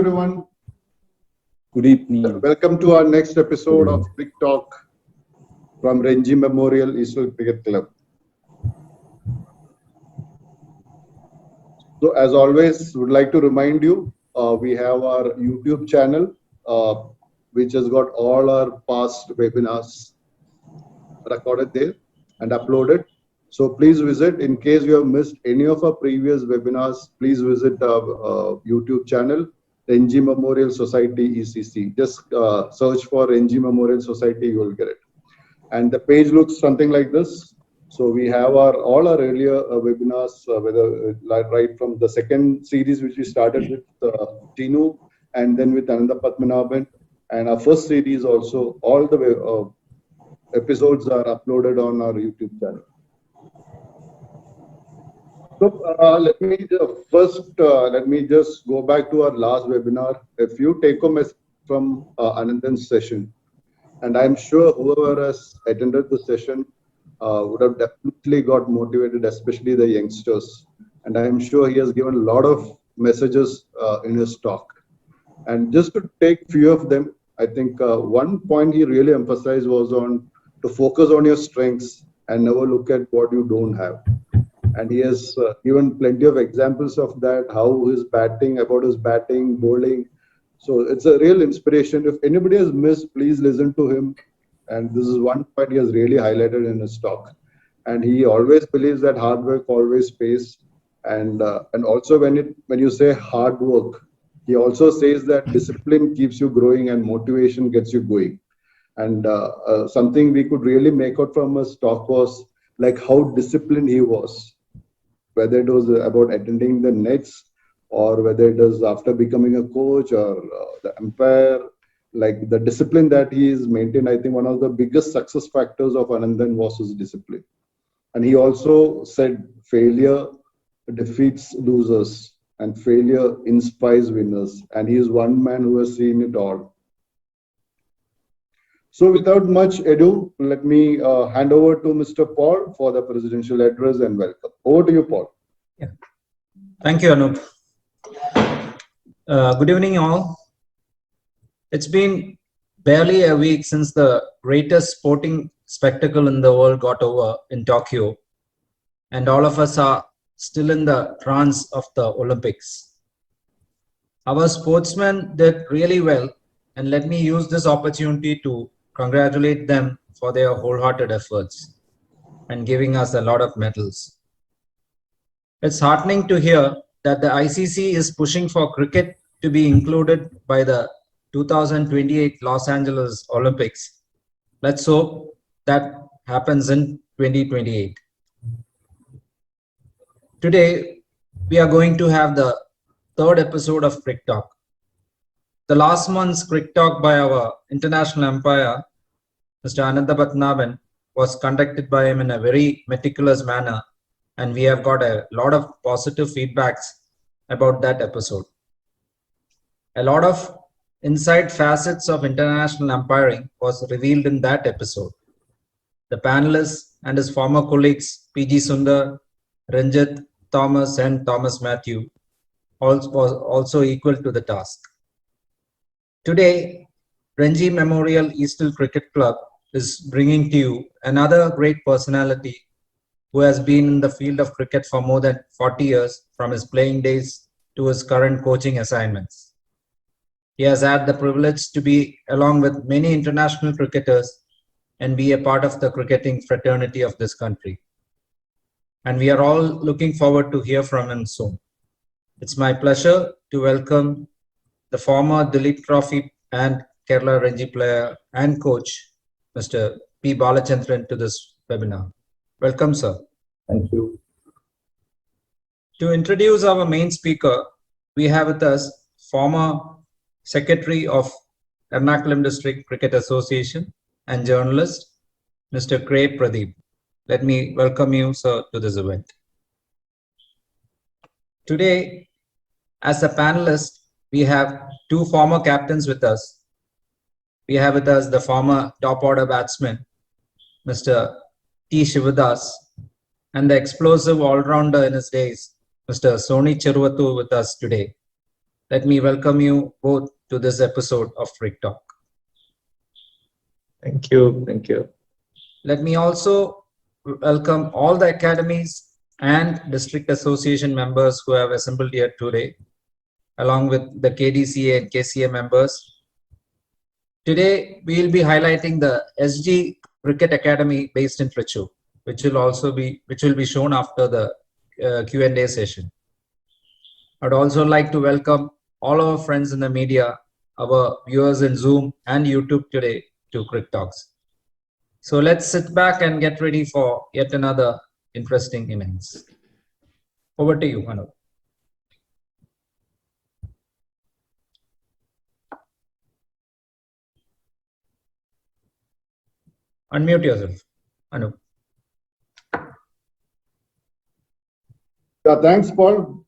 everyone. Good evening. Welcome to our next episode of Cricket Talk from Ranji Memorial Eastern Cricket Club. So, as always, would like to remind you, we have our YouTube channel, which has got all our past webinars recorded there and uploaded. So please visit. In case you have missed any of our previous webinars, please visit our YouTube channel, NG Memorial Society ECC. Just search for NG Memorial Society, you will get it. And the page looks something like this. So we have all our earlier webinars, right from the second series which we started with Tinu, and then with Ananda Padmanabhan, and our first series also. All the episodes are uploaded on our YouTube channel. So let me just go back to our last webinar. A few take-home from Anandan's session, and I'm sure whoever has attended the session would have definitely got motivated, especially the youngsters. And I'm sure he has given a lot of messages in his talk. And just to take few of them, I think one point he really emphasized was on to focus on your strengths and never look at what you don't have. And he has given plenty of examples of that, how his batting, bowling. So it's a real inspiration. If anybody has missed, please listen to him. And this is one point he has really highlighted in his talk. And he always believes that hard work always pays. And also when you say hard work, he also says that discipline keeps you growing and motivation gets you going. And something we could really make out from his talk was like how disciplined he was. Whether it was about attending the nets or whether it was after becoming a coach or the umpire, like the discipline that he is maintained. I think one of the biggest success factors of Anandan was his discipline. And he also said failure defeats losers and failure inspires winners. And he is one man who has seen it all. So without much ado, let me hand over to Mr. Paul for the presidential address and welcome. Over to you, Paul. Yeah. Thank you, Anup. Good evening, all. It's been barely a week since the greatest sporting spectacle in the world got over in Tokyo, and all of us are still in the trance of the Olympics. Our sportsmen did really well, and let me use this opportunity to congratulate them for their wholehearted efforts and giving us a lot of medals. It's heartening to hear that the ICC is pushing for cricket to be included by the 2028 Los Angeles Olympics. Let's hope that happens in 2028. Today, we are going to have the third episode of Cricket Talk. The last month's Cricket Talk by our international umpire, Mr. Ananda Padmanabhan, was conducted by him in a very meticulous manner, and we have got a lot of positive feedbacks about that episode. A lot of inside facets of international umpiring was revealed in that episode. The panelists and his former colleagues, PG Sundar, Ranjit, Thomas, and Thomas Matthew, was also equal to the task. Today, Ranji Memorial Eastern Cricket Club is bringing to you another great personality who has been in the field of cricket for more than 40 years, from his playing days to his current coaching assignments. He has had the privilege to be along with many international cricketers and be a part of the cricketing fraternity of this country. And we are all looking forward to hear from him soon. It's my pleasure to welcome the former Dilip Trophy and Kerala Ranji player and coach, Mr. P. Balachandran, to this webinar. Welcome, sir. Thank you. To introduce our main speaker, we have with us former Secretary of Ernakulam District Cricket Association and journalist, Mr. Craig Pradeep. Let me welcome you, sir, to this event. Today, as a panelist, we have two former captains with us. We have with us the former top order batsman, Mr. T. Shivadas, and the explosive all-rounder in his days, Mr. Soni Cheruvatu, with us today. let me welcome you both to this episode of Cricket Talk. Thank you. Thank you. Let me also welcome all the academies and district association members who have assembled here today, along with the KDCA and KCA members. Today, we will be highlighting the SG Cricket Academy based in Trichy, which will be shown after the Q&A session. I'd also like to welcome all our friends in the media, our viewers in Zoom and YouTube today to Cricket Talks. So let's sit back and get ready for yet another interesting innings. Over to you, Manu. Unmute yourself, Anu. Yeah, thanks, Paul.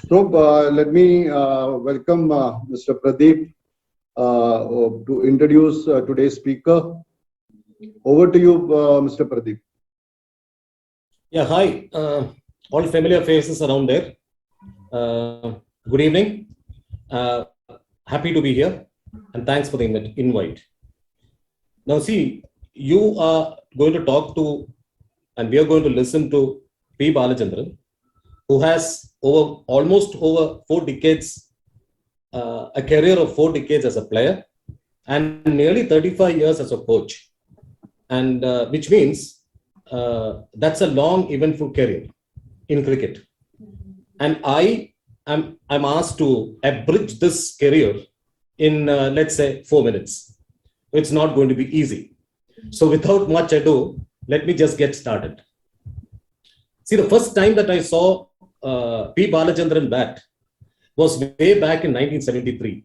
So let me welcome Mr. Pradeep to introduce today's speaker. Over to you, Mr. Pradeep. Yeah, hi. All familiar faces around there. Good evening. Happy to be here, and thanks for the invite. Now, see, you are going to talk to, and we are going to listen to P. Balachandran, who has almost over 4 decades, a career of 4 decades as a player, and nearly 35 years as a coach, and which means that's a long, eventful career in cricket. And I'm asked to abridge this career in let's say 4 minutes. It's not going to be easy. So without much ado, let me just get started. See, the first time that I saw P. Balachandran bat was way back in 1973.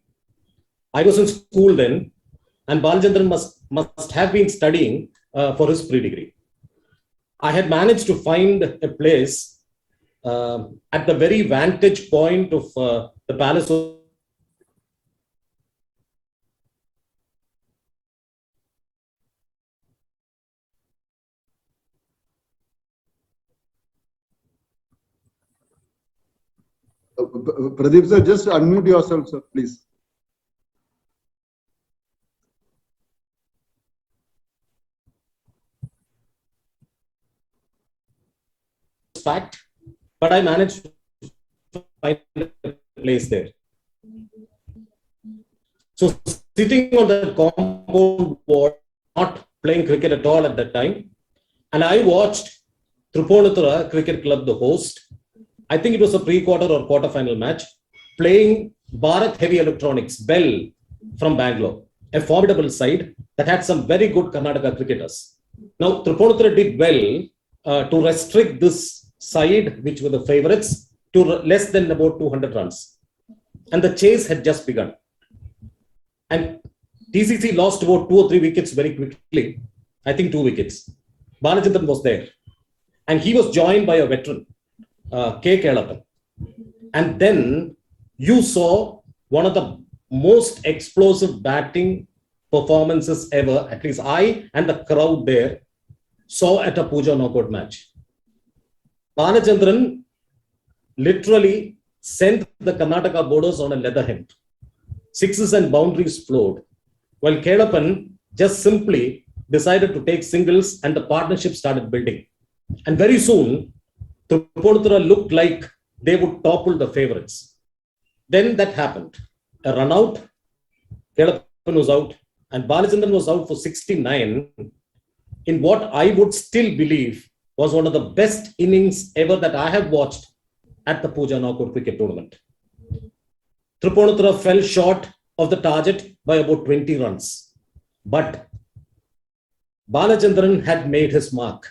I was in school then, and Balachandran must have been studying for his pre-degree. I had managed to find a place at the very vantage point of the Palace of Pradeep sir, just unmute yourself, sir, please. fact, but I managed to find a place there. So sitting on the compound wall, not playing cricket at all at that time, and I watched Tripunithura Cricket Club, the host. I think it was a pre-quarter or quarter-final match, playing Bharat Heavy Electronics, Bell from Bangalore, a formidable side that had some very good Karnataka cricketers. Now, Tripunithura did well to restrict this side, which were the favorites, to less than about 200 runs. And the chase had just begun. And TCC lost about 2 or 3 wickets very quickly. I think 2 wickets. Balachandran was there. And he was joined by a veteran, K. Kelappan. And then you saw one of the most explosive batting performances ever, at least I and the crowd there saw at a Pooja knockout match. Balachandran literally sent the Karnataka bowlers on a leather hemp. Sixes and boundaries flowed, while Kelappan just simply decided to take singles, and the partnership started building. And very soon, Tripunithura looked like they would topple the favorites. Then that happened. A run out, Kelappan was out, and Balachandran was out for 69 in what I would still believe was one of the best innings ever that I have watched at the Pooja Knockout Cricket Tournament. Tripunithura fell short of the target by about 20 runs. But Balachandran had made his mark.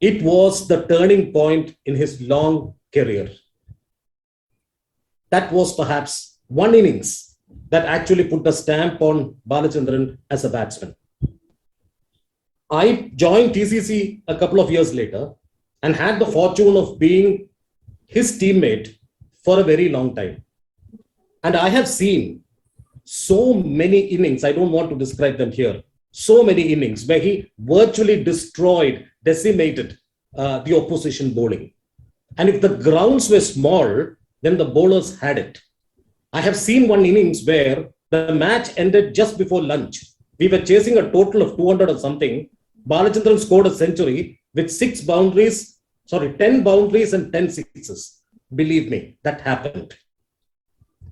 It was the turning point in his long career. That was perhaps one innings that actually put a stamp on Balachandran as a batsman. I joined TCC a couple of years later and had the fortune of being his teammate for a very long time. And I have seen so many innings, I don't want to describe them here, so many innings where he virtually destroyed, decimated the opposition bowling. And if the grounds were small, then the bowlers had it. I have seen one innings where the match ended just before lunch. We were chasing a total of 200 or something. Balachandran scored a century with 10 boundaries and 10 sixes. Believe me, that happened.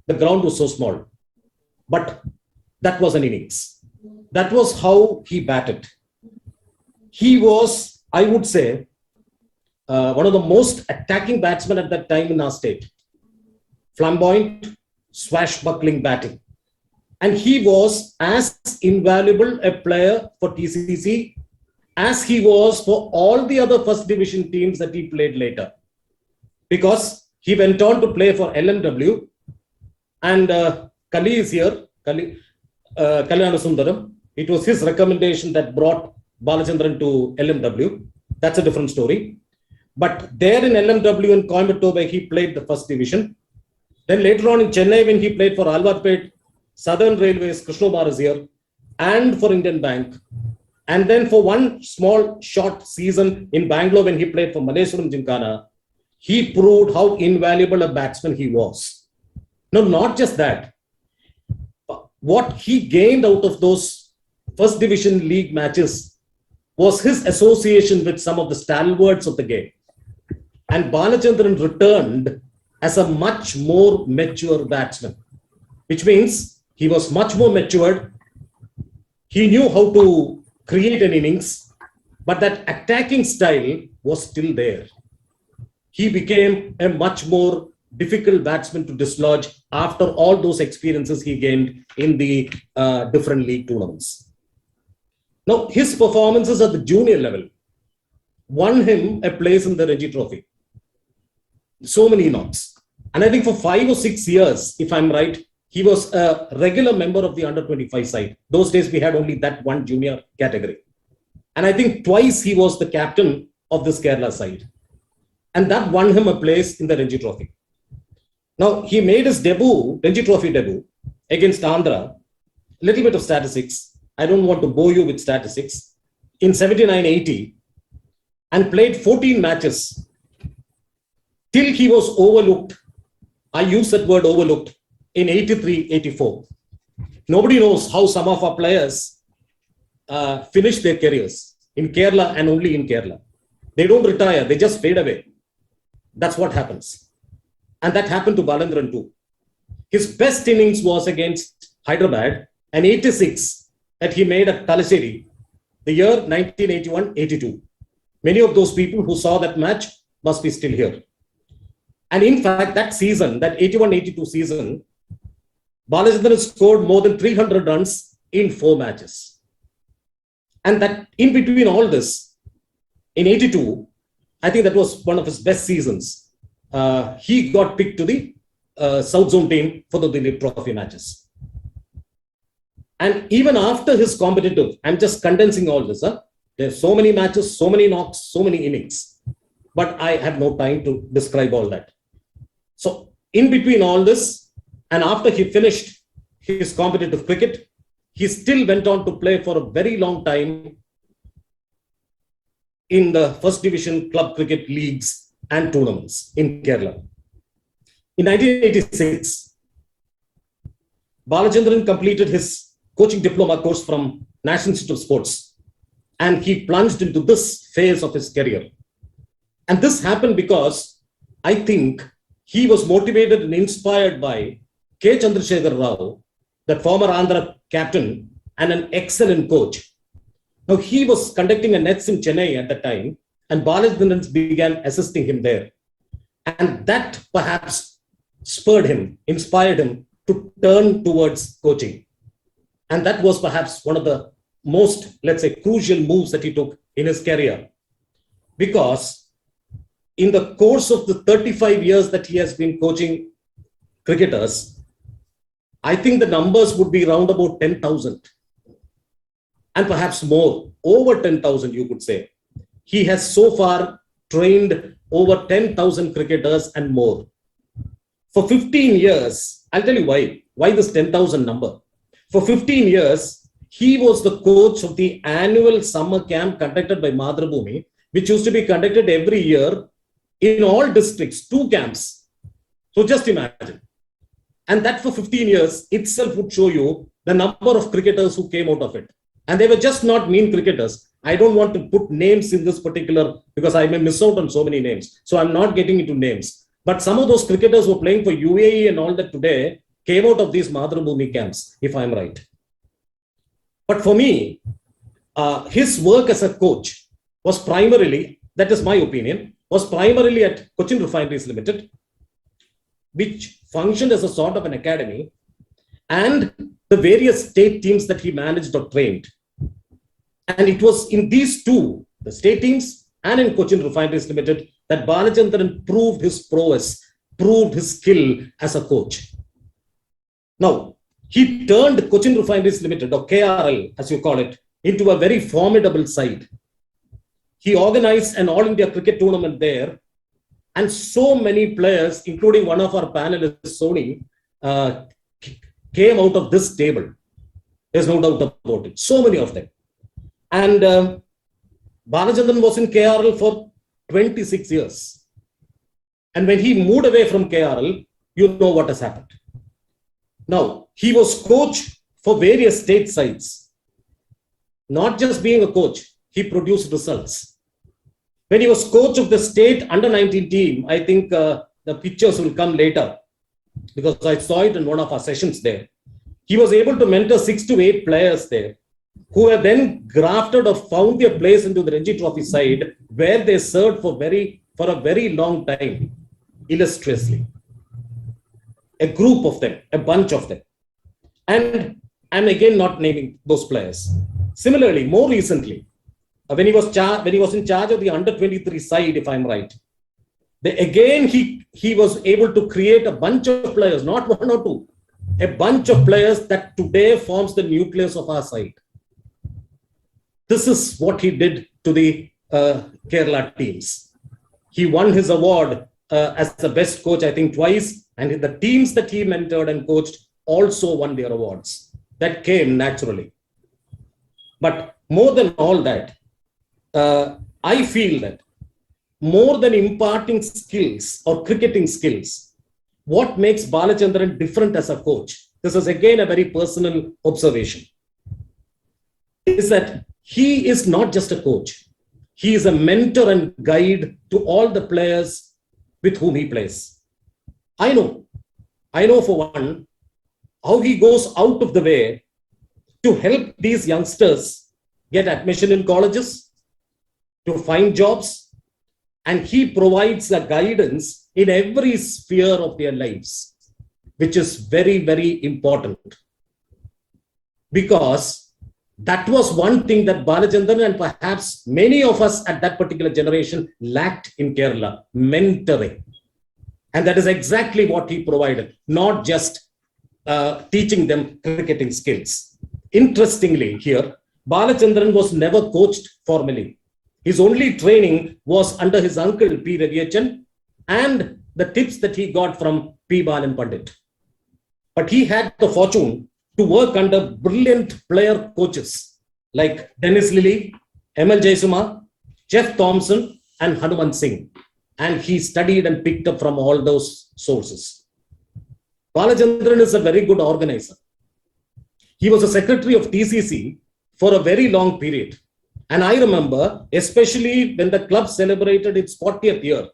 The ground was so small. But that was an innings. That was how he batted. He was, I would say, one of the most attacking batsmen at that time in our state. Flamboyant, swashbuckling batting. And he was as invaluable a player for TCC as he was for all the other first division teams that he played later. Because he went on to play for LMW. And Kali is here, Kalyana Sundaram. It was his recommendation that brought Balachandran to LMW. That's a different story. But there in LMW in Coimbatore, he played the first division. Then later on in Chennai, when he played for Alvarpet, Southern Railways, Krishnamar is here, and for Indian Bank. And then for one small short season in Bangalore, when he played for Malleswaram Gymkhana, he proved how invaluable a batsman he was. No, not just that. What he gained out of those first division league matches was his association with some of the stalwarts of the game. And Balachandran returned as a much more mature batsman, which means he was much more matured. He knew how to create an innings, but that attacking style was still there. He became a much more difficult batsman to dislodge after all those experiences he gained in the different league tournaments. Now, his performances at the junior level won him a place in the Ranji Trophy. So many knocks. And I think for 5 or 6 years, if I'm right, he was a regular member of the under-25 side. Those days, we had only that one junior category. And I think twice he was the captain of this Kerala side. And that won him a place in the Ranji Trophy. Now, he made his debut, Ranji Trophy debut, against Andhra. Little bit of statistics. I don't want to bore you with statistics. In 79-80, and played 14 matches till he was overlooked. I use that word overlooked in 83-84. Nobody knows how some of our players finish their careers in Kerala and only in Kerala. They don't retire, they just fade away. That's what happens. And that happened to Balachandran too. His best innings was against Hyderabad, an 86 that he made at Talassery, the year 1981-82. Many of those people who saw that match must be still here. And in fact, that season, that 81-82 season, Balachandran scored more than 300 runs in 4 matches. And that in between all this, in 82, I think that was one of his best seasons. He got picked to the South Zone team for the Dilip Trophy matches. And even after his competitive, I'm just condensing all this. There's so many matches, so many knocks, so many innings. But I have no time to describe all that. So in between all this, and after he finished his competitive cricket, he still went on to play for a very long time in the first division club cricket leagues and tournaments in Kerala. In 1986, Balachandran completed his coaching diploma course from National Institute of Sports, and he plunged into this phase of his career. And this happened because I think he was motivated and inspired by K. Chandrasekhar Rao, the former Andhra captain and an excellent coach. Now, he was conducting a nets in Chennai at the time, and Balachandran began assisting him there. And that perhaps spurred him, inspired him to turn towards coaching. And that was perhaps one of the most, let's say, crucial moves that he took in his career. Because in the course of the 35 years that he has been coaching cricketers, I think the numbers would be around about 10,000 and perhaps more, over 10,000, you could say. He has so far trained over 10,000 cricketers and more. For 15 years, I'll tell you why this 10,000 number. For 15 years, he was the coach of the annual summer camp conducted by Madhrubhumi, which used to be conducted every year in all districts, 2 camps. So just imagine. And that for 15 years itself would show you the number of cricketers who came out of it. And they were just not mean cricketers. I don't want to put names in this particular because I may miss out on so many names. So I'm not getting into names. But some of those cricketers who are playing for UAE and all that today came out of these Mathrubhumi camps, if I'm right. But for me, his work as a coach was primarily, that is my opinion, was primarily at Cochin Refineries Limited, which functioned as a sort of an academy, and the various state teams that he managed or trained. And it was in these two, the state teams and in Cochin Refineries Limited, that Balachandran proved his prowess, proved his skill as a coach. Now, he turned Cochin Refineries Limited, or KRL as you call it, into a very formidable side. He organized an All India cricket tournament there, and so many players, including one of our panelists, Sony, came out of this table. There's no doubt about it. So many of them. And Balachandran was in KRL for 26 years. And when he moved away from KRL, you know what has happened. Now, he was coach for various state sides. Not just being a coach, he produced results. When he was coach of the state under-19 team, I think the pictures will come later because I saw it in one of our sessions there. He was able to mentor 6 to 8 players there who were then grafted or found their place into the Ranji Trophy side where they served for a very long time, illustriously. A group of them, a bunch of them. And I'm again not naming those players. Similarly, more recently, when he was in charge of the under-23 side, if I'm right, he was able to create a bunch of players, not 1 or 2, a bunch of players that today forms the nucleus of our side. This is what he did to the Kerala teams. He won his award as the best coach, I think, twice, and the teams that he mentored and coached also won their awards. That came naturally. But more than all that, I feel that more than imparting skills or cricketing skills, what makes Balachandran different as a coach, this is again a very personal observation, is that he is not just a coach. He is a mentor and guide to all the players with whom he plays. I know for one, how he goes out of the way to help these youngsters get admission in colleges, to find jobs, and he provides a guidance in every sphere of their lives, which is very, very important. Because that was one thing that Balachandran and perhaps many of us at that particular generation lacked in Kerala, mentoring. And that is exactly what he provided, not just teaching them cricketing skills. Interestingly here, Balachandran was never coached formally. His only training was under his uncle P. Raviachan and the tips that he got from P. Balan Pandit. But he had the fortune to work under brilliant player coaches like Dennis Lilly, M.L. Jaisuma, Jeff Thompson, and Hanuman Singh. And he studied and picked up from all those sources. Balachandran is a very good organizer. He was a secretary of TCC for a very long period. And I remember, especially when the club celebrated its 40th year.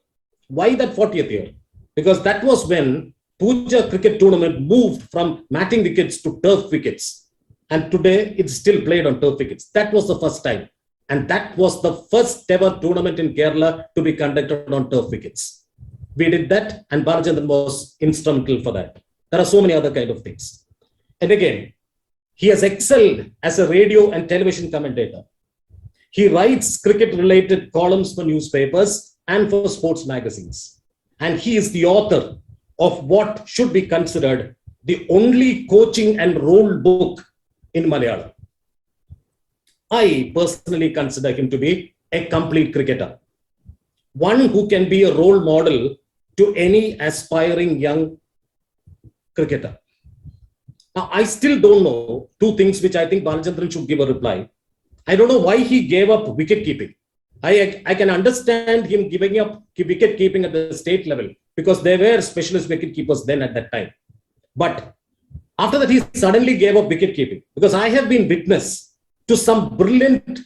Why that 40th year? Because that was when Pooja cricket tournament moved from matting wickets to turf wickets. And today it's still played on turf wickets. That was the first time. And that was the first ever tournament in Kerala to be conducted on turf wickets. We did that and Balachandran was instrumental for that. There are so many other kind of things. And again, he has excelled as a radio and television commentator. He writes cricket-related columns for newspapers and for sports magazines. And he is the author of what should be considered the only coaching and role book in Malayalam. I personally consider him to be a complete cricketer. One who can be a role model to any aspiring young cricketer. Now, I still don't know 2 things which I think Balachandran should give a reply. I don't know why he gave up wicket keeping. I can understand him giving up wicket keeping at the state level because there were specialist wicket keepers then at that time. But after that, he suddenly gave up wicket keeping because I have been witness to some brilliant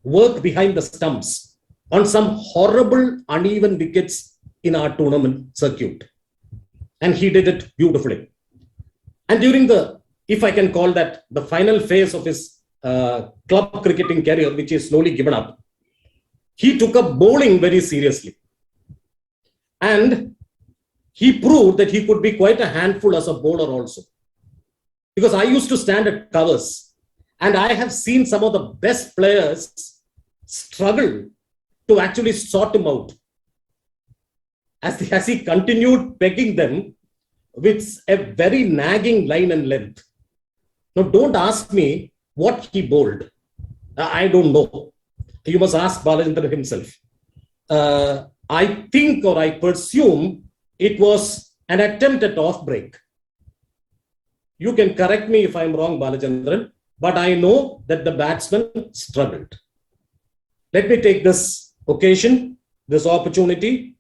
work behind the stumps on some horrible, uneven wickets in our tournament circuit. And he did it beautifully. And during the, if I can call that, the final phase of his club cricketing career, which is slowly given up, he took up bowling very seriously. And he proved that he could be quite a handful as a bowler also. Because I used to stand at covers and I have seen some of the best players struggle to actually sort him out. As he continued pegging them with a very nagging line and length. Now, don't ask me what he bowled. I don't know. You must ask Balachandran himself. I think or I presume it was an attempt at off break. You can correct me if I'm wrong, Balachandran, but I know that the batsman struggled. Let me take this occasion, this opportunity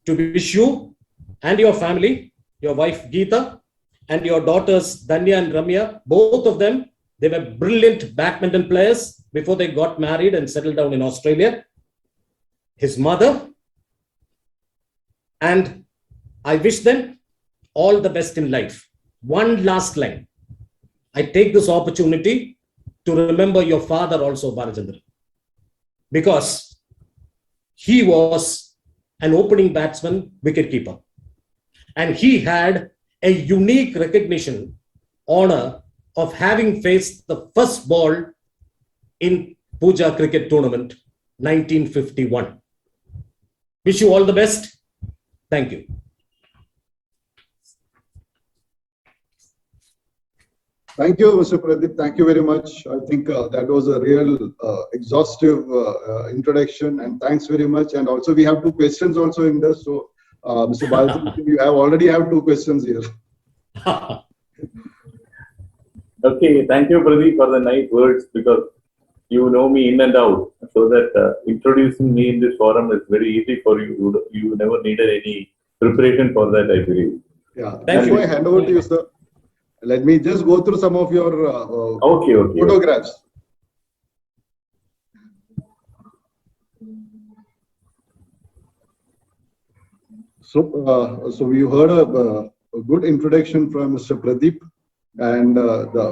to wish you and your family, your wife Geeta and your daughters Danya and Ramya, both of them, they were brilliant badminton players before they got married and settled down in Australia. His mother, and I wish them all the best in life. One last line. I take this opportunity to remember your father also, Balachandran, because he was an opening batsman, wicketkeeper, and he had a unique recognition, honor of having faced the first ball in Pooja Cricket Tournament, 1951. Wish you all the best. Thank you. Thank you, Mr. Pradeep. Thank you very much. I think that was a real exhaustive introduction, and thanks very much. And also, we have two questions also in this. So, Mr. Balaji, you already have two questions here. Okay, thank you, Pradeep, for the nice words, because you know me in and out. So that introducing me in this forum is very easy for you. You never needed any preparation for that, I believe. Yeah. Thank Before you. I hand over to you, sir, let me just go through some of your Okay. photographs. So we heard a good introduction from Mr. Pradeep, and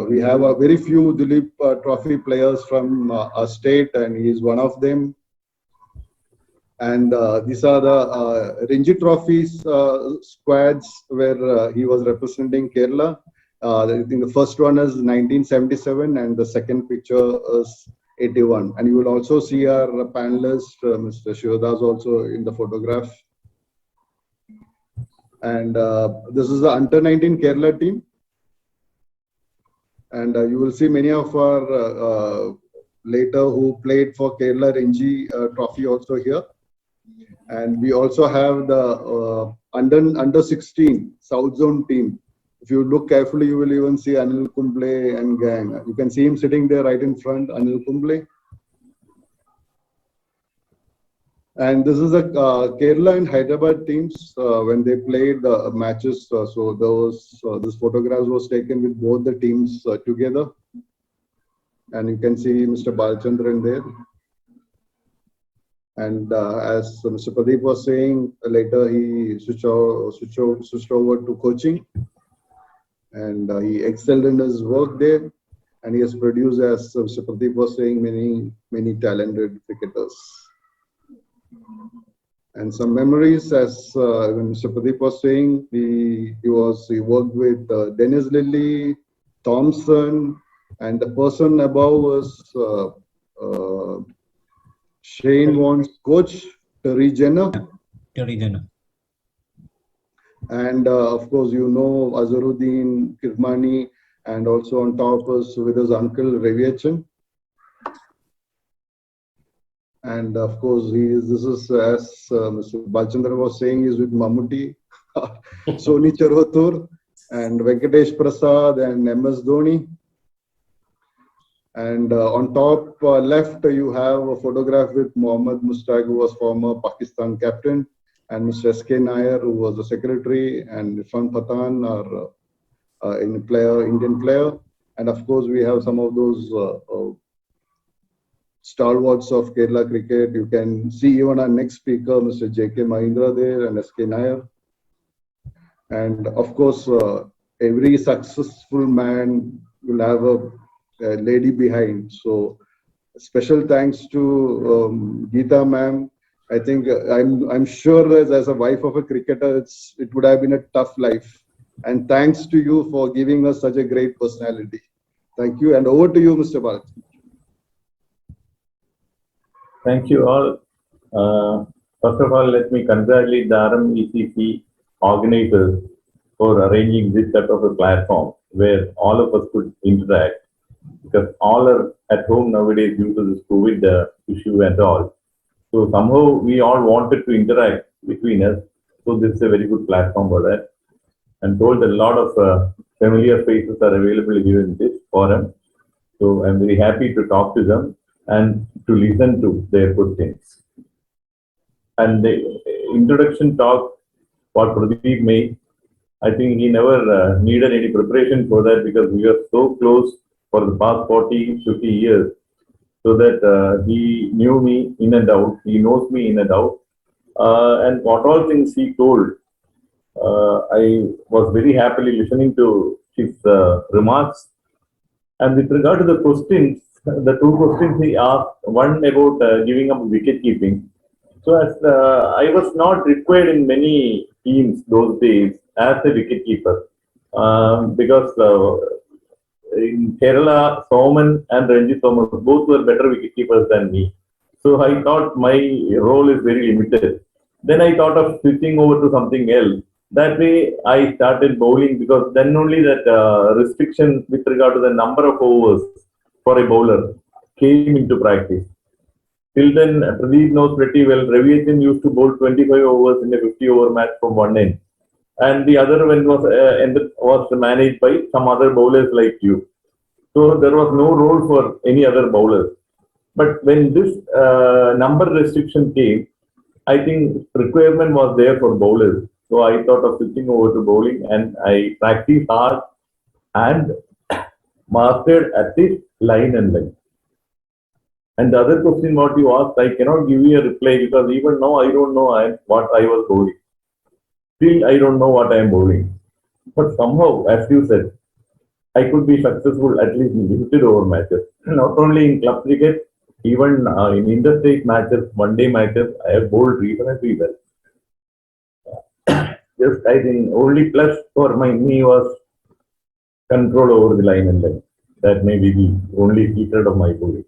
we have a very few Duleep Trophy players from our state, and he is one of them. And these are the Ranji Trophies squads where he was representing Kerala. I think the first one is 1977 and the second picture is 81. And you will also see our panelist, Mr. Shivadas, also in the photograph. And this is the under 19 Kerala team. And you will see many of our later who played for Kerala Ranji Trophy also here. And we also have the under 16 South Zone team. If you look carefully, you will even see Anil Kumble and gang. You can see him sitting there right in front, Anil Kumble. And this is the Kerala and Hyderabad teams when they played the matches. So this photographs was taken with both the teams together. And you can see Mr. Balachandran there. And as Mr. Pradeep was saying, later he switched over to coaching. And he excelled in his work there. And he has produced, as Mr. Pradeep was saying, many talented cricketers. And some memories, as when Mr. Pradeep was saying, he worked with Dennis Lilly, Thompson, and the person above was Shane Warne's coach, Terry Jenner. Terry Jenner. And of course, you know Azharuddin Kirmani, and also on top is with his uncle Raviachan. And of course, this is, as Mr. Balachandran was saying, is with Mammootty, Soni Charvatur, and Venkatesh Prasad and MS Dhoni. And on top left, you have a photograph with Mohammad Mustaq, who was former Pakistan captain, and Mr. S.K. Nair, who was the secretary, and Irfan Pathan, our Indian player. And of course, we have some of those stalwarts of Kerala cricket. You can see even our next speaker, Mr. J.K. Mahindra there, and S.K. Nair. And of course, every successful man will have a lady behind. So special thanks to Geeta ma'am. I think I'm sure that as a wife of a cricketer, it would have been a tough life. And thanks to you for giving us such a great personality. Thank you. And over to you, Mr. Bharat. Thank you all. First of all, let me congratulate the RMECC organizers for arranging this type of a platform where all of us could interact, because all are at home nowadays due to this COVID issue and all. So somehow we all wanted to interact between us. So this is a very good platform for that. I'm told a lot of familiar faces are available here in this forum. So I'm very happy to talk to them and to listen to their questions. And the introduction talk what Pradeep made, I think he never needed any preparation for that, because we are so close for the past 40, 50 years, so that he knew me in and out, he knows me in and out. And what all things he told, I was very happily listening to his remarks. And with regard to the questions, the two questions he asked, one about giving up wicket keeping. So as I was not required in many teams those days as a wicket keeper, because in Kerala, Soman and Ranjit Thomas both were better wicket keepers than me. So I thought my role is very limited. Then I thought of switching over to something else. That way I started bowling, because then only that restriction with regard to the number of overs for a bowler came into practice. Till then, Pradeep knows pretty well, Ravi Achan used to bowl 25 overs in a 50-over match from one end. And the other one was managed by some other bowlers like you. So there was no role for any other bowlers. But when this number restriction came, I think requirement was there for bowlers. So I thought of switching over to bowling, and I practiced hard and mastered at least line and length. And the other question what you asked, I cannot give you a reply, because even now I don't know what I was bowling. Still, I don't know what I am bowling. But somehow, as you said, I could be successful at least in limited over matches. Not only in club cricket, even in interstate matches, one-day matches, I have bowled reasonably well. Just I think only plus for me was control over the line and length. That may be the only secret of my bowling.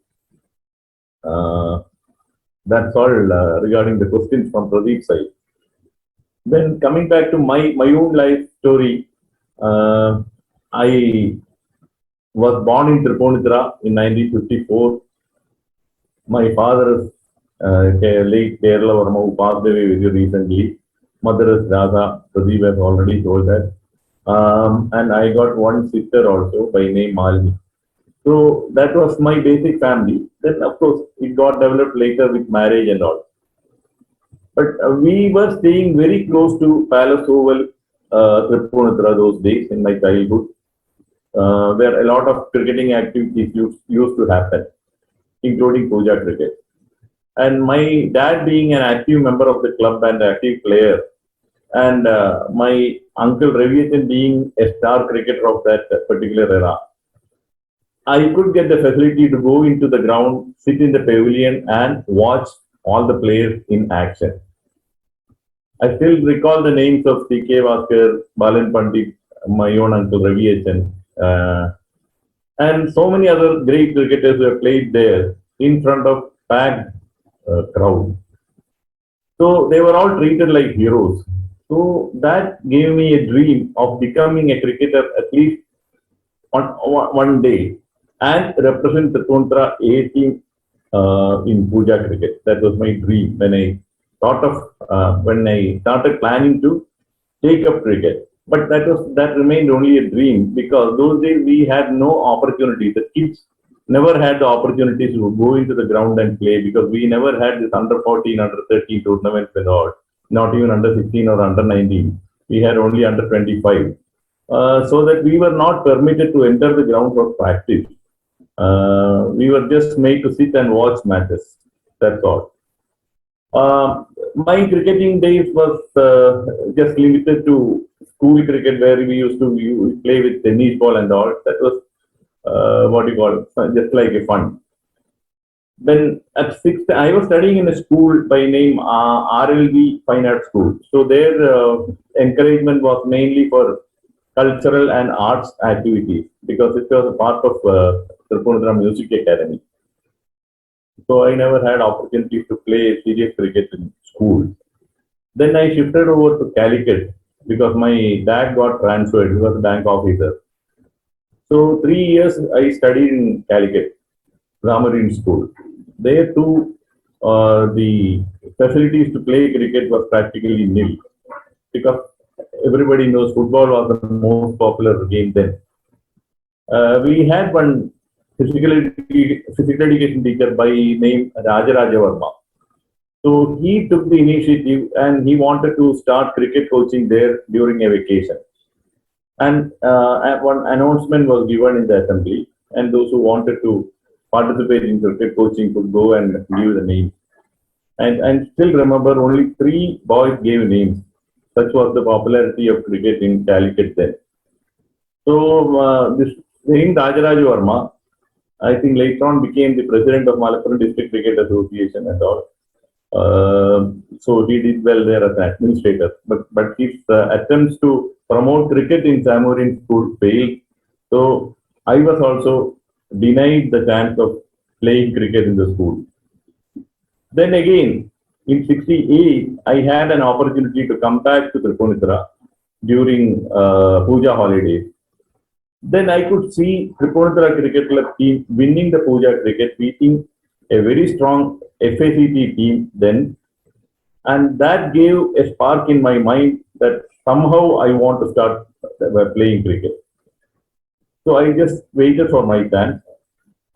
That's all regarding the questions from Pradeep's side. Then coming back to my own life story, I was born in Tripunithura in 1954. My father is late Kerala Varma, who passed away very recently. Mother is Radha. Pradeep has already told that. And I got one sister also by name Malini. So that was my basic family. Then, of course, it got developed later with marriage and all. But we were staying very close to Palace Oval, Tripunithura those days in my childhood, where a lot of cricketing activities used to happen, including Puja cricket. And my dad being an active member of the club and active player, and my uncle Ravi Achan being a star cricketer of that particular era, I could get the facility to go into the ground, sit in the pavilion and watch all the players in action. I still recall the names of C.K. Vaskar, Balan Pandit, my own uncle Ravi Achan, and so many other great cricketers who have played there in front of packed crowd. So they were all treated like heroes. So that gave me a dream of becoming a cricketer at least one day and represent the Tripunithura A team in Puja cricket. That was my dream when I thought of when I started planning to take up cricket. But that remained only a dream, because those days we had no opportunity. The kids never had the opportunity to go into the ground and play because we never had this under 14, under 13 tournaments and all, not even under 16 or under 19. We had only under 25. So that we were not permitted to enter the ground for practice. We were just made to sit and watch matches. That's all. My cricketing days was just limited to school cricket where we used to play with tennis ball and all. That was what you call just like a fun. Then at sixth, I was studying in a school by name RLV Fine Arts School. So their encouragement was mainly for cultural and arts activities because it was a part of Tripunithura Music Academy. So I never had opportunities to play serious cricket in school. Then I shifted over to Calicut because my dad got transferred. He was a bank officer. So 3 years I studied in Calicut, Ramarine School. There too, the facilities to play cricket was practically nil because everybody knows football was the most popular game then. We had one physical education teacher by name Rajaraja Verma. So he took the initiative and he wanted to start cricket coaching there during a vacation. And one announcement was given in the assembly, and those who wanted to participate in cricket coaching could go and give the names. And I still remember only 3 boys gave names. Such was the popularity of cricket in Calicut then. So this same Rajaraja Verma, I think later on became the president of Malappuram District Cricket Association and all. So he did well there as an administrator. But his attempts to promote cricket in Samorin School failed. So I was also denied the chance of playing cricket in the school. Then again, in 68, I had an opportunity to come back to Tripunithura during Puja holidays. Then I could see Tripunithura Cricket Club team winning the Puja cricket, beating a very strong FACT team then. And that gave a spark in my mind that somehow I want to start playing cricket. So I just waited for my chance.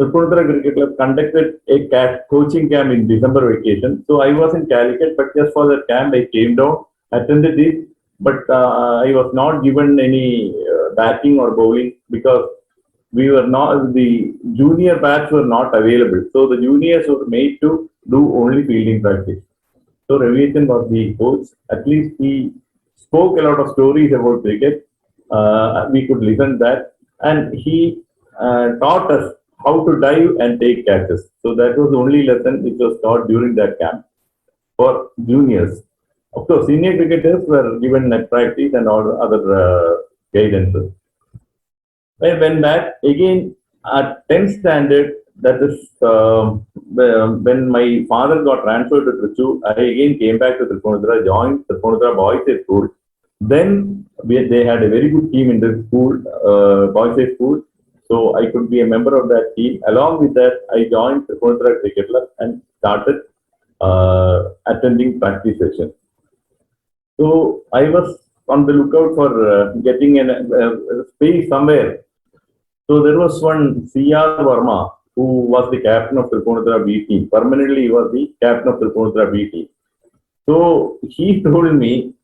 Tripunithura Cricket Club conducted a coaching camp in December vacation. So I was in Calicut, but just for that camp, I came down, attended it, but I was not given any batting or bowling because we were not, the junior bats were not available. So the juniors were made to do only fielding practice. So Raviachan was the coach. At least he spoke a lot of stories about cricket. We could listen that. And he taught us how to dive and take catches. So that was the only lesson which was taught during that camp for juniors. Of course, senior cricketers were given net practice and all other guidances. I went back again at 10th standard. That is when my father got transferred to Trichy. I again came back to Tripunithura, joined Tripunithura Boys High School. Then they had a very good team in the school, Boys High School. So I could be a member of that team. Along with that, I joined Tripunithura Cricket Club and started attending practice sessions. So I was on the lookout for getting a space somewhere. So there was one C.R. Verma who was the captain of Tripunithura B team. Permanently, he was the captain of Tripunithura B team. So he told me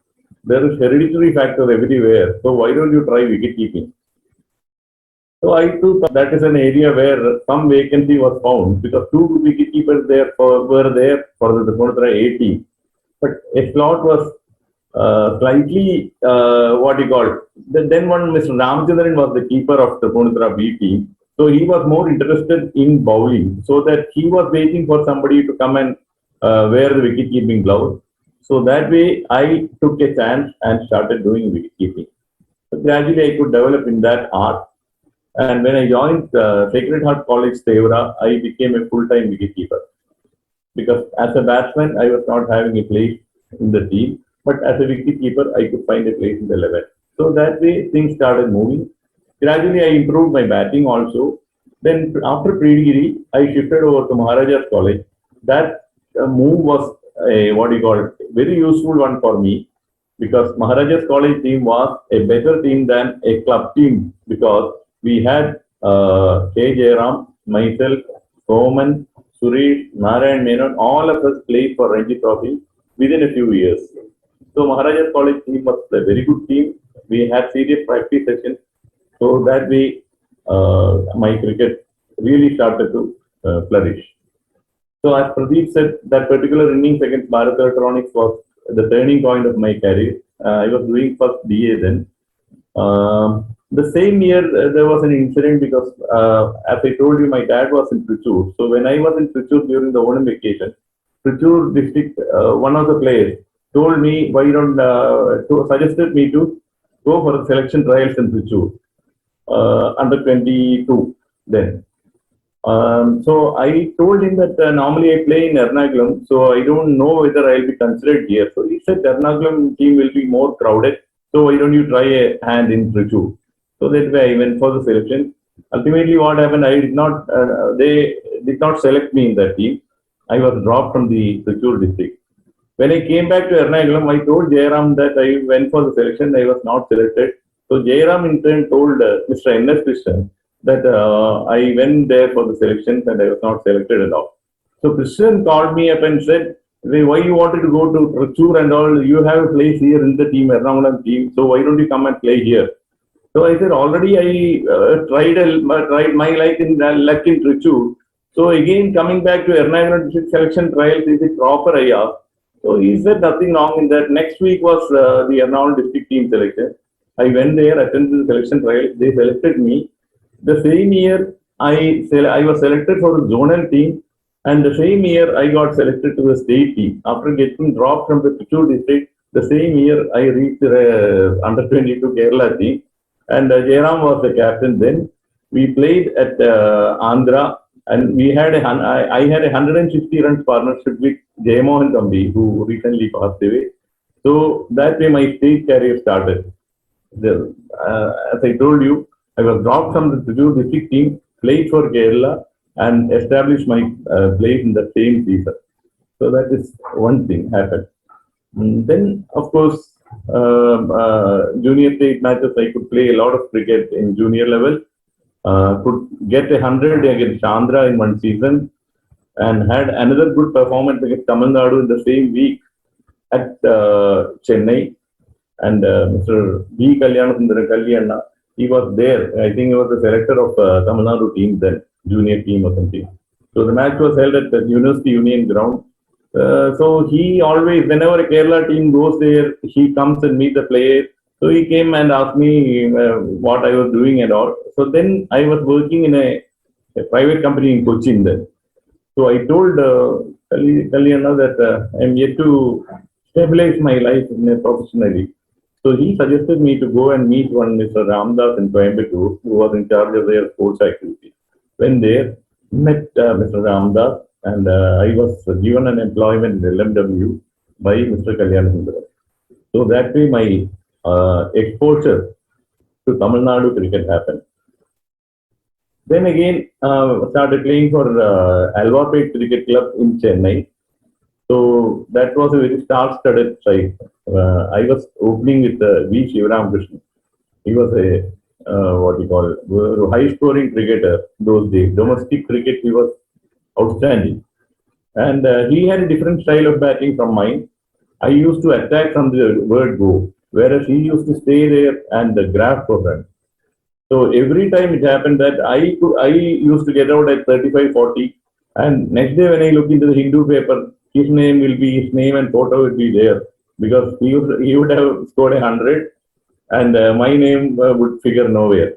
there is hereditary factor everywhere. So why don't you try wicket keeping? So I thought that is an area where some vacancy was found because 2 wicket keepers were there for the Tripunithura A team. But a slot was slightly what you call. Then one Mr. Ramchandran was the keeper of the Tripunithura B team. So he was more interested in bowling, so that he was waiting for somebody to come and wear the wicket keeping gloves. So that way I took a chance and started doing wicket keeping. So gradually I could develop in that art. And when I joined Sacred Heart College, Tevra, I became a full-time wicket keeper. Because as a batsman, I was not having a place in the team. But as a wicket keeper, I could find a place in the 11. So that way, things started moving. Gradually, I improved my batting also. Then after pre-degree, I shifted over to Maharajas College. That move was a, very useful one for me. Because Maharajas College team was a better team than a club team. Because we had K. Jairam, myself, Soman, Suresh, Narayan Menon, all of us played for Ranji Trophy within a few years. So Maharajas College team was a very good team. We had serious practice sessions. So that way, my cricket really started to flourish. So as Pradeep said, that particular innings against Bharat Electronics was the turning point of my career. I was doing first BA then. The same year, there was an incident because, as I told you, my dad was in Trichur. So when I was in Trichur during the Onam vacation, Trichur district, one of the players told me, why don't, suggested me to go for the selection trials in Trichur, under 22 then. So I told him that normally I play in Ernakulam, so I don't know whether I'll be considered here. So he said Ernakulam team will be more crowded, so why don't you try a hand in Trichur? So that way I went for the selection. Ultimately, what happened? They did not select me in that team. I was dropped from the Trichur district. When I came back to Ernakulam, I told Jairam that I went for the selection. I was not selected. So Jairam in turn told Mr. N.S. Krishnan that I went there for the selections and I was not selected at all. So Krishnan called me up and said, why you wanted to go to Trichur and all? You have a place here in the team, Ernakulam team. So why don't you come and play here? So I said, already I tried my luck in Trichur. So again, coming back to Ernakulam district selection trials, is it proper? I asked. So he said nothing wrong in that. Next week was the Ernakulam district team selection. I went there, attended the selection trial. They selected me. The same year, I was selected for the zonal team. And the same year, I got selected to the state team. After getting dropped from the Trichur district, the same year, I reached the under 22 Kerala team. And Jairam was the captain then. We played at Andhra, and we had I had a 150 runs partnership with Jayamohan Thambi, who recently passed away. So that way my state career started. As I told you, I was dropped from the Trichur district team, played for Kerala, and established my place in the same season. So that is one thing happened. Then, of course, junior state matches, I could play a lot of cricket in junior level. Could get 100 against Andhra in one season, and had another good performance against Tamil Nadu in the same week at Chennai. And Mr. B. Kalyanasundara Kalyanna, he was there. I think he was the selector of Tamil Nadu team then, junior team or something. So the match was held at the University Union ground. So he always, whenever a Kerala team goes there, he comes and meet the players. So he came and asked me what I was doing and all. So then I was working in a private company in Cochin then. So I told Kalyana that I'm yet to stabilize my life professionally. So he suggested me to go and meet one Mr. Ramdas in Coimbatore, who was in charge of their sports activity. When there, met Mr. Ramdas, and I was given an employment in LMW by Mr. Kalyanasundara. So that way my exposure to Tamil Nadu cricket happened. Then again, started playing for Alvapet Cricket Club in Chennai. So that was a very star-studded side. I was opening with V. Shivaram Krishnan. He was a high-scoring cricketer those days. Domestic cricket, he was outstanding. And he had a different style of batting from mine. I used to attack from the word go, whereas he used to stay there and grab for runs. So every time it happened that I used to get out at 35-40, and next day when I look into the Hindu paper, his name and photo will be there, because he would have scored 100, and my name would figure nowhere.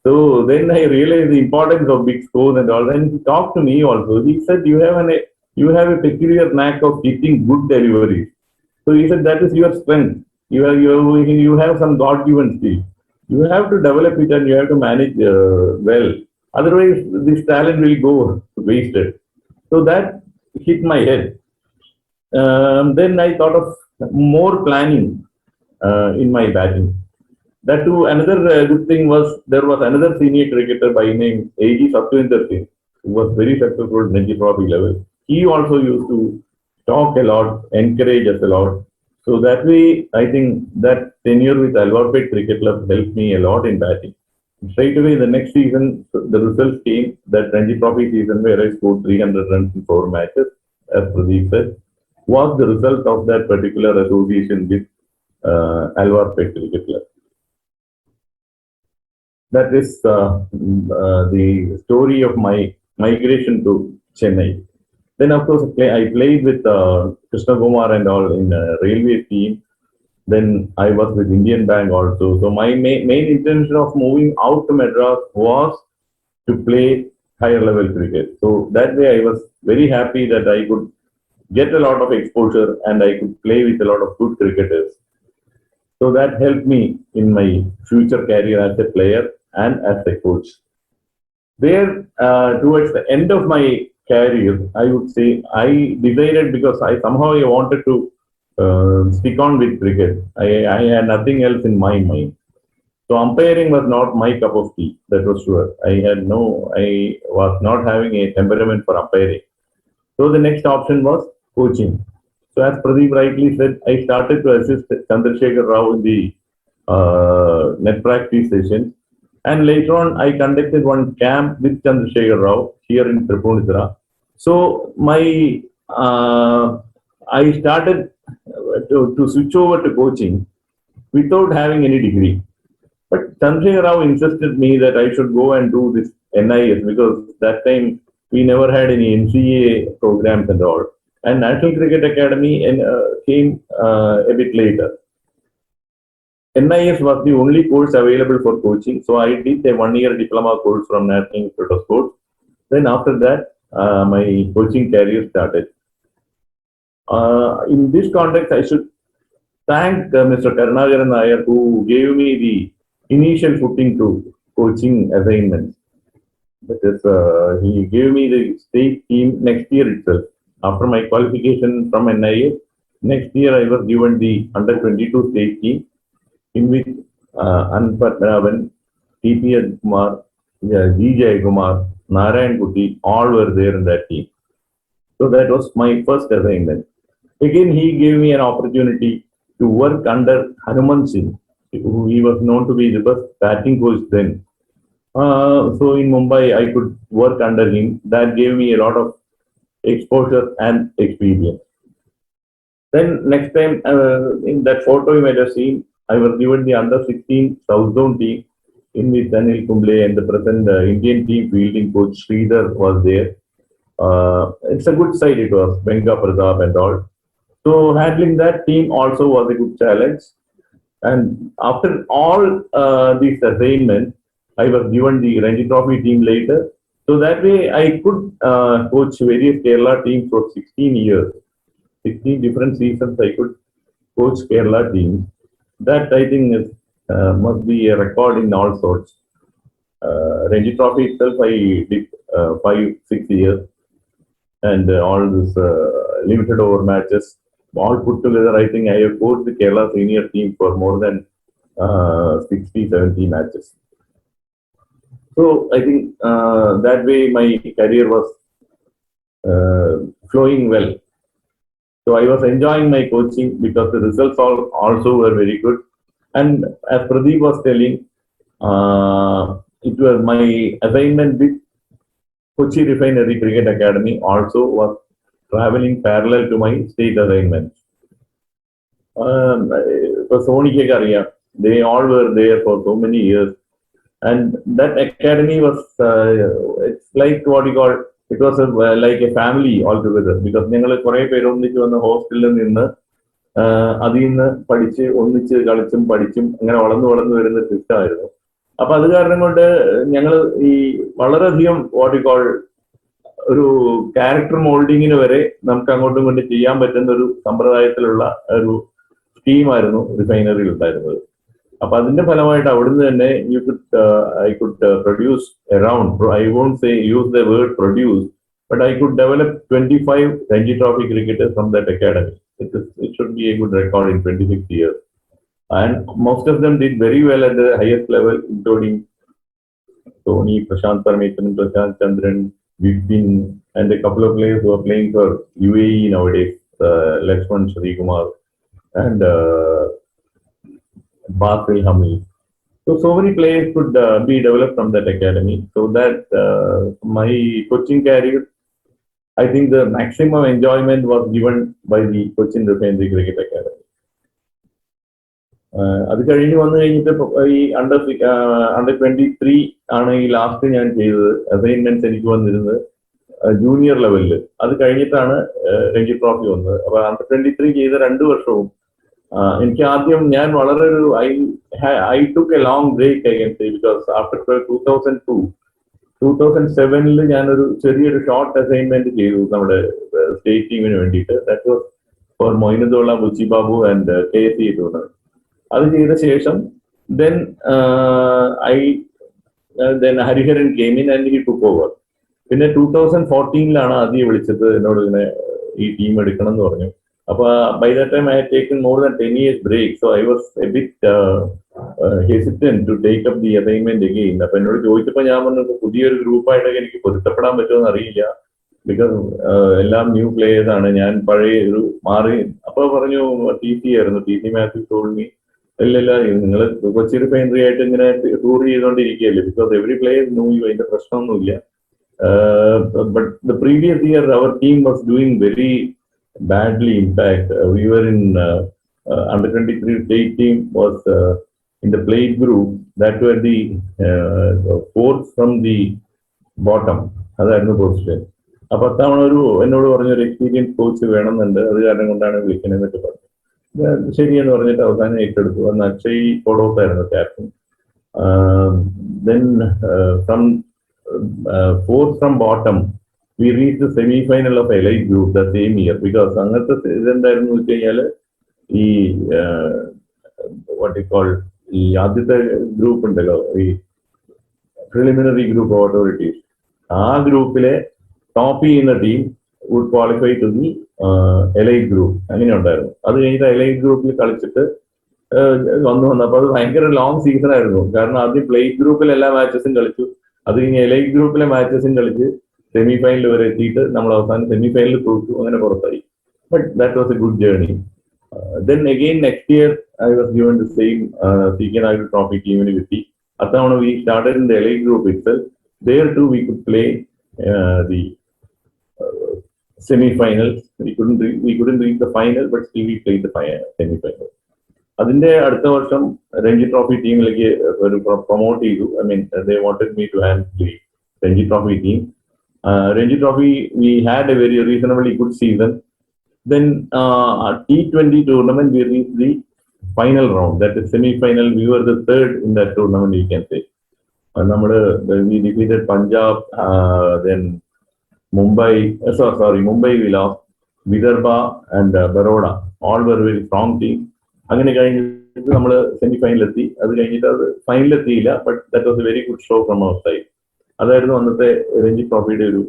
So then I realized the importance of big scores and all. And he talked to me also. He said, you have a peculiar knack of hitting good deliveries. So he said, that is your strength. You have some God-given skill. You have to develop it and you have to manage well. Otherwise, this talent will go wasted. So that hit my head. Then I thought of more planning in my batting. That too, another good thing was there was another senior cricketer by name A.G. Satwinder Singh, who was very successful at Ranji Trophy level. He also used to talk a lot, encourage us a lot. So that way, I think that tenure with Alvapet Cricket Club helped me a lot in batting. Straight away, the next season, the results came that Ranji Trophy season where I scored 300 runs in 4 matches, as Pradeep said, was the result of that particular association with Alwar Pet Cricket Club. That is the story of my migration to Chennai. Then, of course, I played with Krishna Kumar and all in railway team. Then I was with Indian Bank also. So my main intention of moving out to Madras was to play higher level cricket. So that way I was very happy that I could get a lot of exposure and I could play with a lot of good cricketers. So that helped me in my future career as a player and as a coach. There, towards the end of my career, I would say I decided because I somehow I wanted to stick on with cricket. I had nothing else in my mind. So umpiring was not my cup of tea. That was sure. I was not having a temperament for umpiring. So the next option was coaching. So as Pradeep rightly said, I started to assist Chandrasekhar Rao in the net practice sessions. And later on, I conducted one camp with Chandrasekhar Rao here in Tripunithura. So I started to switch over to coaching without having any degree. But Chandrasekhar Rao insisted me that I should go and do this NIS because that time we never had any NCA programs and all. And National Cricket Academy came a bit later. NIS was the only course available for coaching. So I did a 1-year diploma course from National Institute of Sports. Then after that, my coaching career started. In this context, I should thank Mr. Karunakaran Nair who gave me the initial footing to coaching assignments. That is, he gave me the state team next year itself. After my qualification from NIS, next year I was given the under-22 state team in which Anpat Ravan, TP Kumar, G. Jayakumar, Narayan Kuti, all were there in that team. So that was my first assignment. Again, he gave me an opportunity to work under Hanuman Singh, who he was known to be the best batting coach then. So in Mumbai, I could work under him. That gave me a lot of exposure and experience. Then next time, in that photo you might have seen, I was given the under-16 South Zone team in which Anil Kumble and the present Indian team fielding coach Sridhar was there. It's a good side it was, Venga Pratap and all. So handling that team also was a good challenge. And after all these assignments, I was given the Ranji Trophy team later. So that way I could coach various Kerala teams for 16 years. 16 different seasons I could coach Kerala teams. That I think is, must be a record in all sorts. Ranji Trophy itself I did 5-6 years. And all this limited over matches, all put together, I think I have coached the Kerala senior team for more than 60-70 matches. So I think that way my career was flowing well. So I was enjoying my coaching because the results also were very good. And as Pradeep was telling, it was my assignment with Kochi Refinery Cricket Academy also was traveling parallel to my state assignments. Sony Kekaria, they all were there for so many years. And that academy was, it's like what you call, it was like a family altogether. Because ഞങ്ങൾ കുറേ പേര് ഒന്നിച്ച് വന്ന ഹോസ്റ്റലിൽ നിന്ന് അതിൽ നിന്ന് പഠിച്ച് ഒന്നിച്ച് കളിച്ചും പഠിച്ചും അങ്ങനെ വളർന്നു വരുന്ന സിസ്റ്റമായിരുന്നു. അപ്പൊ അത് കാരണം കൊണ്ട് ഞങ്ങൾ ഈ വളരെയധികം വാട്ട് യു കോൾ ഒരു ക്യാരക്ടർ മോൾഡിങ്ങിന് വരെ നമുക്ക് അങ്ങോട്ടും ഇങ്ങോട്ടും ചെയ്യാൻ പറ്റുന്ന ഒരു സമ്പ്രദായത്തിലുള്ള ഒരു ടീമായിരുന്നു റിഫൈനറിയിൽ ഉണ്ടായിരുന്നത്. അപ്പൊ അതിന്റെ ഫലമായിട്ട് അവിടുന്ന് തന്നെ I could produce around, I won't say use the word produce, but I could develop 25 Ranji Trophy cricketers from that academy. It should be a good record in 26 years. And most of them did very well at the highest level, including Tony, Prashant Parameswaran, Prashant Chandran, Vipin, and a couple of players who are playing for UAE nowadays, Lakshman Srikumar and Basil Hamid. So many players could be developed from that academy. So that my coaching career, I think the maximum enjoyment was given by the Cochin Refinery Cricket Academy. അത് കഴിഞ്ഞ് വന്നു കഴിഞ്ഞിട്ട് ഈ under-23 ആണ് ഈ last ഞാൻ ചെയ്തത്. Assignments എനിക്ക് വന്നിരുന്നത് ജൂനിയർ ലെവലിൽ. അത് കഴിഞ്ഞിട്ടാണ് രഞ്ജി ട്രോഫി വന്നത്. അപ്പൊ under-23 ചെയ്ത 2 വർഷവും എനിക്ക് ആദ്യം ഞാൻ വളരെ ഒരു I took a long break I can say, because after 2007 ഞാനൊരു ചെറിയൊരു ഷോർട്ട് അസൈൻമെന്റ് ചെയ്തു നമ്മുടെ സ്റ്റേറ്റ് ടീമിന് വേണ്ടിയിട്ട്. That was for Moin-ud-Dowla, Buchi Babu and KSC tournament. അത് ചെയ്ത ശേഷം then Hariharan came in and he took over. പിന്നെ 2014 ആദ്യം വിളിച്ചത് എന്നോട് ഇങ്ങനെ ഈ ടീം എടുക്കണം എന്ന് പറഞ്ഞു. അപ്പൊ by that time I had taken more than 10 years break, so I was a bit hesitant to take up the assignment again. അപ്പൊ എന്നോട് ചോദിച്ചപ്പോ ഞാൻ പറഞ്ഞു പുതിയൊരു ഗ്രൂപ്പായിട്ടൊക്കെ എനിക്ക് പൊരുത്തപ്പെടാൻ പറ്റുമെന്ന് അറിയില്ല, ബിക്കോസ് എല്ലാം ന്യൂ പ്ലേയേഴ്സ് ആണ്, ഞാൻ പഴയ ഒരു മാറി. അപ്പൊ പറഞ്ഞു TC ആയിരുന്നു, TC മാത്യു told me, ഇല്ല നിങ്ങൾ കൊച്ചി റിഫൈനറി ആയിട്ട് ഇങ്ങനെ ടൂർ ചെയ്തുകൊണ്ടിരിക്കുകയല്ലേ, because every players know you, അതിന്റെ പ്രശ്നമൊന്നുമില്ല. But the previous year our team was doing very badly. In fact, we were in under-23 state team was in the plate group that were the fourth from the bottom. അതായിരുന്നു position. അപ്പൊ അത്തവണ എന്നോട് പറഞ്ഞൊരു experience coach വേണമെന്നുണ്ട്, അത് കാരണം കൊണ്ടാണ് വിളിക്കണമെന്നൊക്കെ പറഞ്ഞു. ശരിയെന്ന് പറഞ്ഞിട്ട് അവസാനം ഏറ്റെടുത്തു. അന്ന് അക്ഷയ് കോടോത്തായിരുന്നു captain. Then from fourth from bottom we reached the semi-final of elite group the same year, because അങ്ങനത്തെ ഇതെന്തായിരുന്നു വെച്ച് കഴിഞ്ഞാല് ഈ what you call ഈ ആദ്യത്തെ ഗ്രൂപ്പ് ഉണ്ടല്ലോ, ഈ പ്രിലിമിനറി ഗ്രൂപ്പ് ഓഫ് അതോറിറ്റീസ്, ആ ഗ്രൂപ്പിലെ ടോപ്പ് ചെയ്യുന്ന team would qualify to the elite group. അങ്ങനെ ഉണ്ടായിരുന്നു. അത് കഴിഞ്ഞിട്ട് എലൈറ്റ് ഗ്രൂപ്പിൽ കളിച്ചിട്ട് വന്നപ്പോൾ അത് ഭയങ്കര ലോങ് സീസൺ ആയിരുന്നു. കാരണം ആദ്യം പ്ലേറ്റ് ഗ്രൂപ്പിൽ എല്ലാ മാച്ചസും കളിച്ചു, അത് കഴിഞ്ഞ് എലൈറ്റ് ഗ്രൂപ്പിലെ മാച്ചസും കളിച്ച് സെമിഫൈനൽ വരെ എത്തിയിട്ട് നമ്മൾ അവസാനം സെമിഫൈനലിൽ തോറ്റു, അങ്ങനെ പുറത്തായി. But that was A good journey. Then again next year I was given the same CK Naidu Trophy ടീമിന് കിട്ടി. അത്തവണ we started in the elite group itself. There too we could play the semi-finals. We couldn't reach the final, but still we played the semi-final. അതിന്റെ അടുത്ത വർഷം Ranji trophy ടീമിലേക്ക് ഒരു promote ചെയ്തു. I mean they wanted me to handle the Ranji trophy team. Ranji Trophy, we had a very reasonably good season. Then T20 tournament, we reached the final round, that is semi-final. We were the third in that tournament, you can say. We defeated Punjab, then Mumbai we lost, Vidarbha and Baroda, all were very strong team. അങ്ങനെ കഴിഞ്ഞിട്ട് നമ്മൾ semifinal എത്തി. അത് കഴിഞ്ഞിട്ട് അത് final എത്തിയില്ല, but that was a very good show from their side. അതായിരുന്നു അന്നത്തെ രഞ്ജി ട്രോഫിയുടെ ഒരു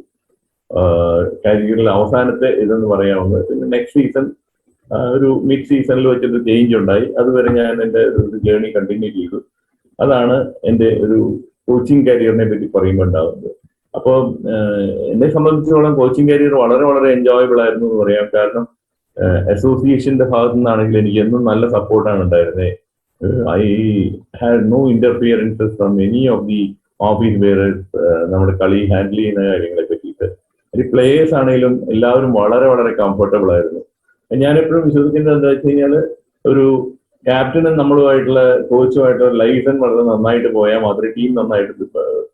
കരിയറിലെ അവസാനത്തെ ഇതെന്ന് പറയാവുന്നത്. പിന്നെ നെക്സ്റ്റ് സീസൺ ഒരു മിഡ് സീസണിൽ വെച്ചിട്ട് ചേഞ്ച് ഉണ്ടായി. അതുവരെ ഞാൻ എൻ്റെ ഒരു ജേർണി കണ്ടിന്യൂ ചെയ്തു. അതാണ് എൻ്റെ ഒരു കോച്ചിങ് കരിയറിനെ പറ്റി പറയുമ്പോൾ ഉണ്ടാകുന്നത്. അപ്പോൾ എന്നെ സംബന്ധിച്ചിടത്തോളം കോച്ചിങ് കരിയർ വളരെ വളരെ എൻജോയബിൾ ആയിരുന്നു എന്ന് പറയാം. കാരണം അസോസിയേഷന്റെ ഭാഗത്തു നിന്നാണെങ്കിൽ എനിക്ക് എന്നും നല്ല സപ്പോർട്ടാണ് ഉണ്ടായിരുന്നത്. I had no interferences from any of the office bearers. നമ്മുടെ കളി ഹാൻഡിൽ ചെയ്യുന്ന കാര്യങ്ങളെ പറ്റിയിട്ട് പ്ലേയേഴ്സ് ആണെങ്കിലും എല്ലാവരും വളരെ വളരെ കംഫർട്ടബിൾ ആയിരുന്നു. ഞാൻ എപ്പോഴും വിശ്വസിക്കുന്നത് എന്താ വെച്ച് കഴിഞ്ഞാൽ, ഒരു ക്യാപ്റ്റനും നമ്മളുമായിട്ടുള്ള കോച്ചുമായിട്ടുള്ള ലൈസൺ വളരെ നന്നായിട്ട് പോയാൽ മാത്രമേ ടീം നന്നായിട്ട്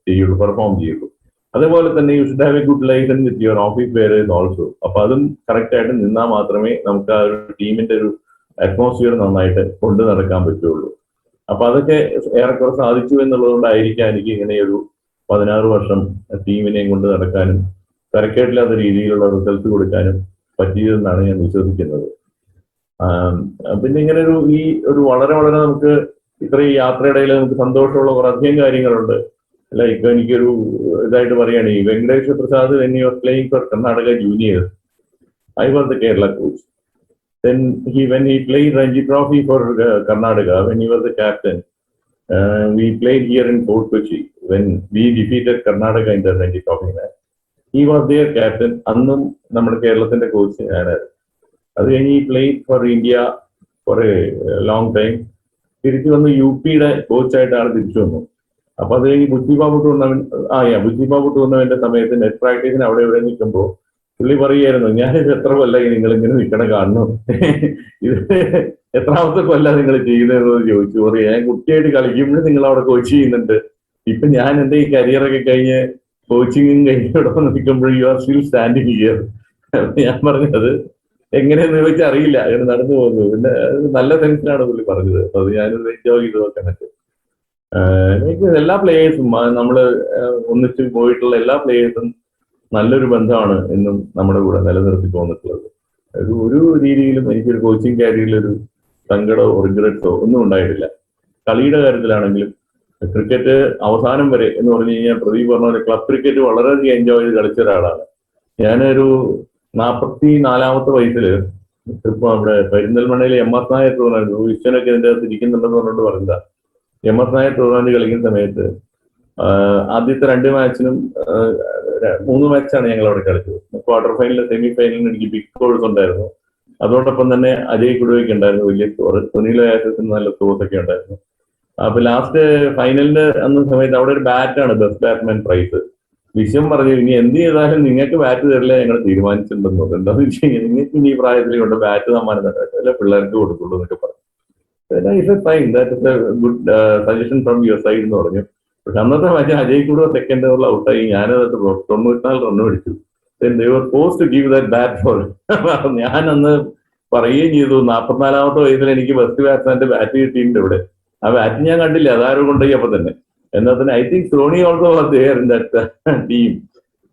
ചെയ്യുള്ളൂ, പെർഫോം ചെയ്യുള്ളൂ. അതേപോലെ തന്നെ you should have A good liaison with your office bearers also. അപ്പൊ അതും കറക്റ്റ് ആയിട്ട് നിന്നാൽ മാത്രമേ നമുക്ക് ആ ഒരു ടീമിന്റെ ഒരു അറ്റ്മോസ്ഫിയർ നന്നായിട്ട് കൊണ്ടു നടക്കാൻ പറ്റുള്ളൂ. അപ്പൊ അതൊക്കെ ഏറെക്കുറെ സാധിച്ചു എന്നുള്ളതുകൊണ്ടായിരിക്കാം എനിക്ക് ഇങ്ങനെ ഒരു 16 വർഷം ടീമിനെയും കൊണ്ട് നടക്കാനും തരക്കേടില്ലാത്ത രീതിയിലുള്ള റിസൾട്ട് കൊടുക്കാനും പറ്റിയതെന്നാണ് ഞാൻ വിശ്വസിക്കുന്നത്. പിന്നെ ഇങ്ങനെ ഒരു വളരെ വളരെ നമുക്ക് ഇത്രയും യാത്രയിടയിൽ നമുക്ക് സന്തോഷമുള്ള കുറേയധികം കാര്യങ്ങളുണ്ട്. ലൈക്ക് എനിക്കൊരു ഇതായിട്ട് പറയുകയാണ്, ഈ Venkateswara Prasad when he was playing for Karnataka Juniors, I was the Kerala coach. Then when he played Ranji Trophy for Karnataka, when he was the captain, we played here in Fort Kochi when we defeated Karnataka in the Ranji Trophy match. He was their captain. അന്നും നമ്മുടെ കേരളത്തിന്റെ coach ഞാനായിരുന്നു. അത് കഴിഞ്ഞ് he played for India for a long time. തിരിച്ചു വന്ന് UP കോച്ചായിട്ട് ആൾ തിരിച്ചു വന്നു. അപ്പൊ അത് കഴിഞ്ഞ് ബുദ്ധിബാബു ടൂർണമെന്റ് സമയത്ത് നെറ്റ് പ്രാക്ടീസിന് അവിടെ ഇവിടെ നിൽക്കുമ്പോൾ പുള്ളി പറയുമായിരുന്നു, ഞാനിത് എത്ര കൊല്ലമായി നിങ്ങൾ ഇങ്ങനെ നിൽക്കണം കാണുന്നു, ഇത് എത്രാമത്തെ കൊല്ലം നിങ്ങൾ ചെയ്യുന്നതെന്ന് ചോദിച്ചു. പറയും, ഞാൻ കുട്ടിയായിട്ട് കളിക്കുമ്പോൾ നിങ്ങൾ അവിടെ കോച്ച് ചെയ്യുന്നുണ്ട്, ഇപ്പൊ ഞാൻ എന്റെ ഈ കരിയറൊക്കെ കഴിഞ്ഞ് കോച്ചിങ്ങും കഴിഞ്ഞ് ഇവിടെ നിൽക്കുമ്പോൾ you are still standing here. ഞാൻ പറഞ്ഞത് എങ്ങനെയെന്ന് ചോദിച്ചാൽ അറിയില്ല, അങ്ങനെ നടന്നു പോകുന്നത്. പിന്നെ നല്ല സെൻസിലാണ് പുള്ളി പറഞ്ഞത്. അത് ഞാനത് എൻജോയ് ചെയ്ത് നോക്കാനൊക്കെ. എനിക്ക് എല്ലാ പ്ലേയേഴ്സും നമ്മള് ഒന്നിച്ച് പോയിട്ടുള്ള എല്ലാ പ്ലേയേഴ്സും നല്ലൊരു ബന്ധമാണ് എന്നും നമ്മുടെ കൂടെ നിലനിർത്തി പോന്നിട്ടുള്ളത്. ഒരു രീതിയിലും എനിക്കൊരു കോച്ചിങ് കരിയറിലൊരു സങ്കടമോ റിഗ്രറ്റ്സോ ഒന്നും ഉണ്ടായിട്ടില്ല. കളിയുടെ കാര്യത്തിലാണെങ്കിലും ക്രിക്കറ്റ് അവസാനം വരെ എന്ന് പറഞ്ഞു കഴിഞ്ഞാൽ പ്രദീപ് പറഞ്ഞ പോലെ ക്ലബ് ക്രിക്കറ്റ് വളരെയധികം എൻജോയ് ചെയ്ത് കളിച്ച ഒരാളാണ്. ഞാനൊരു 44-ാമത്തെ വയസ്സിൽ അവിടെ പെരിന്തൽമണ്ണയിലെ MS നായർ ടൂർണമെന്റ്, വിശ്വനൊക്കെ ഇതിന്റെ അകത്ത് ഇരിക്കുന്നുണ്ടെന്ന് പറഞ്ഞുകൊണ്ട് പറഞ്ഞതാ. MS നായർ ടൂർണമെന്റ് കളിക്കുന്ന സമയത്ത് ആദ്യത്തെ 2 മാച്ചിനും 3 മാച്ചാണ് ഞങ്ങൾ അവിടെ കളിച്ചത്. ക്വാർട്ടർ ഫൈനലിൽ സെമി ഫൈനലിന് എനിക്ക് ബിഗ് സ്കോഴ്സ് ഉണ്ടായിരുന്നു. അതോടൊപ്പം തന്നെ അജയ് കുടുവയ്ക്ക് ഉണ്ടായിരുന്നു വലിയ സ്കോർ, സുനിൽ ആയാസത്തിന് നല്ല സ്കോർസ് ഒക്കെ ഉണ്ടായിരുന്നു. അപ്പൊ ലാസ്റ്റ് ഫൈനലിന്റെ അന്ന സമയത്ത് അവിടെ ഒരു ബാറ്റാണ് ബെസ്റ്റ് ബാറ്റ്മാൻ പ്രൈസ്. വിശ്വം പറഞ്ഞു, ഇനി എന്ത് ചെയ്താലും നിങ്ങൾക്ക് ബാറ്റ് തരില്ല, ഞങ്ങൾ തീരുമാനിച്ചിട്ടുണ്ടെന്ന് പറഞ്ഞു. എന്താണെന്ന് വെച്ച് കഴിഞ്ഞാൽ നിങ്ങൾക്ക് ഇനി ഈ പ്രായത്തിൽ കൊണ്ട് ബാറ്റ് സമ്മാനം തരാം, പിള്ളേർക്ക് കൊടുക്കുള്ളൂ എന്നൊക്കെ പറഞ്ഞു. Good suggestion from your side എന്ന് പറഞ്ഞു. പക്ഷെ അന്നത്തെ മാച്ച് അജയ് കൂടെ സെക്കൻഡ് ഓവറിൽ ഔട്ടായി. ഞാനത് 94 റൺ അടിച്ചു. Post give that bat for. ഞാൻ അന്ന് പറയുകയും ചെയ്തു, 44-ാമത്തെ വയസ്സിൽ എനിക്ക് ബെസ്റ്റ് ബാറ്റ്സ്മാന്റെ ബാറ്റ് കിട്ടിയിട്ടുണ്ട് ഇവിടെ. ആ ബാറ്റ് ഞാൻ കണ്ടില്ല, അതാരും കൊണ്ടുപോയി അപ്പൊ തന്നെ. എന്നാൽ തന്നെ I think Dhoni also was there in that team.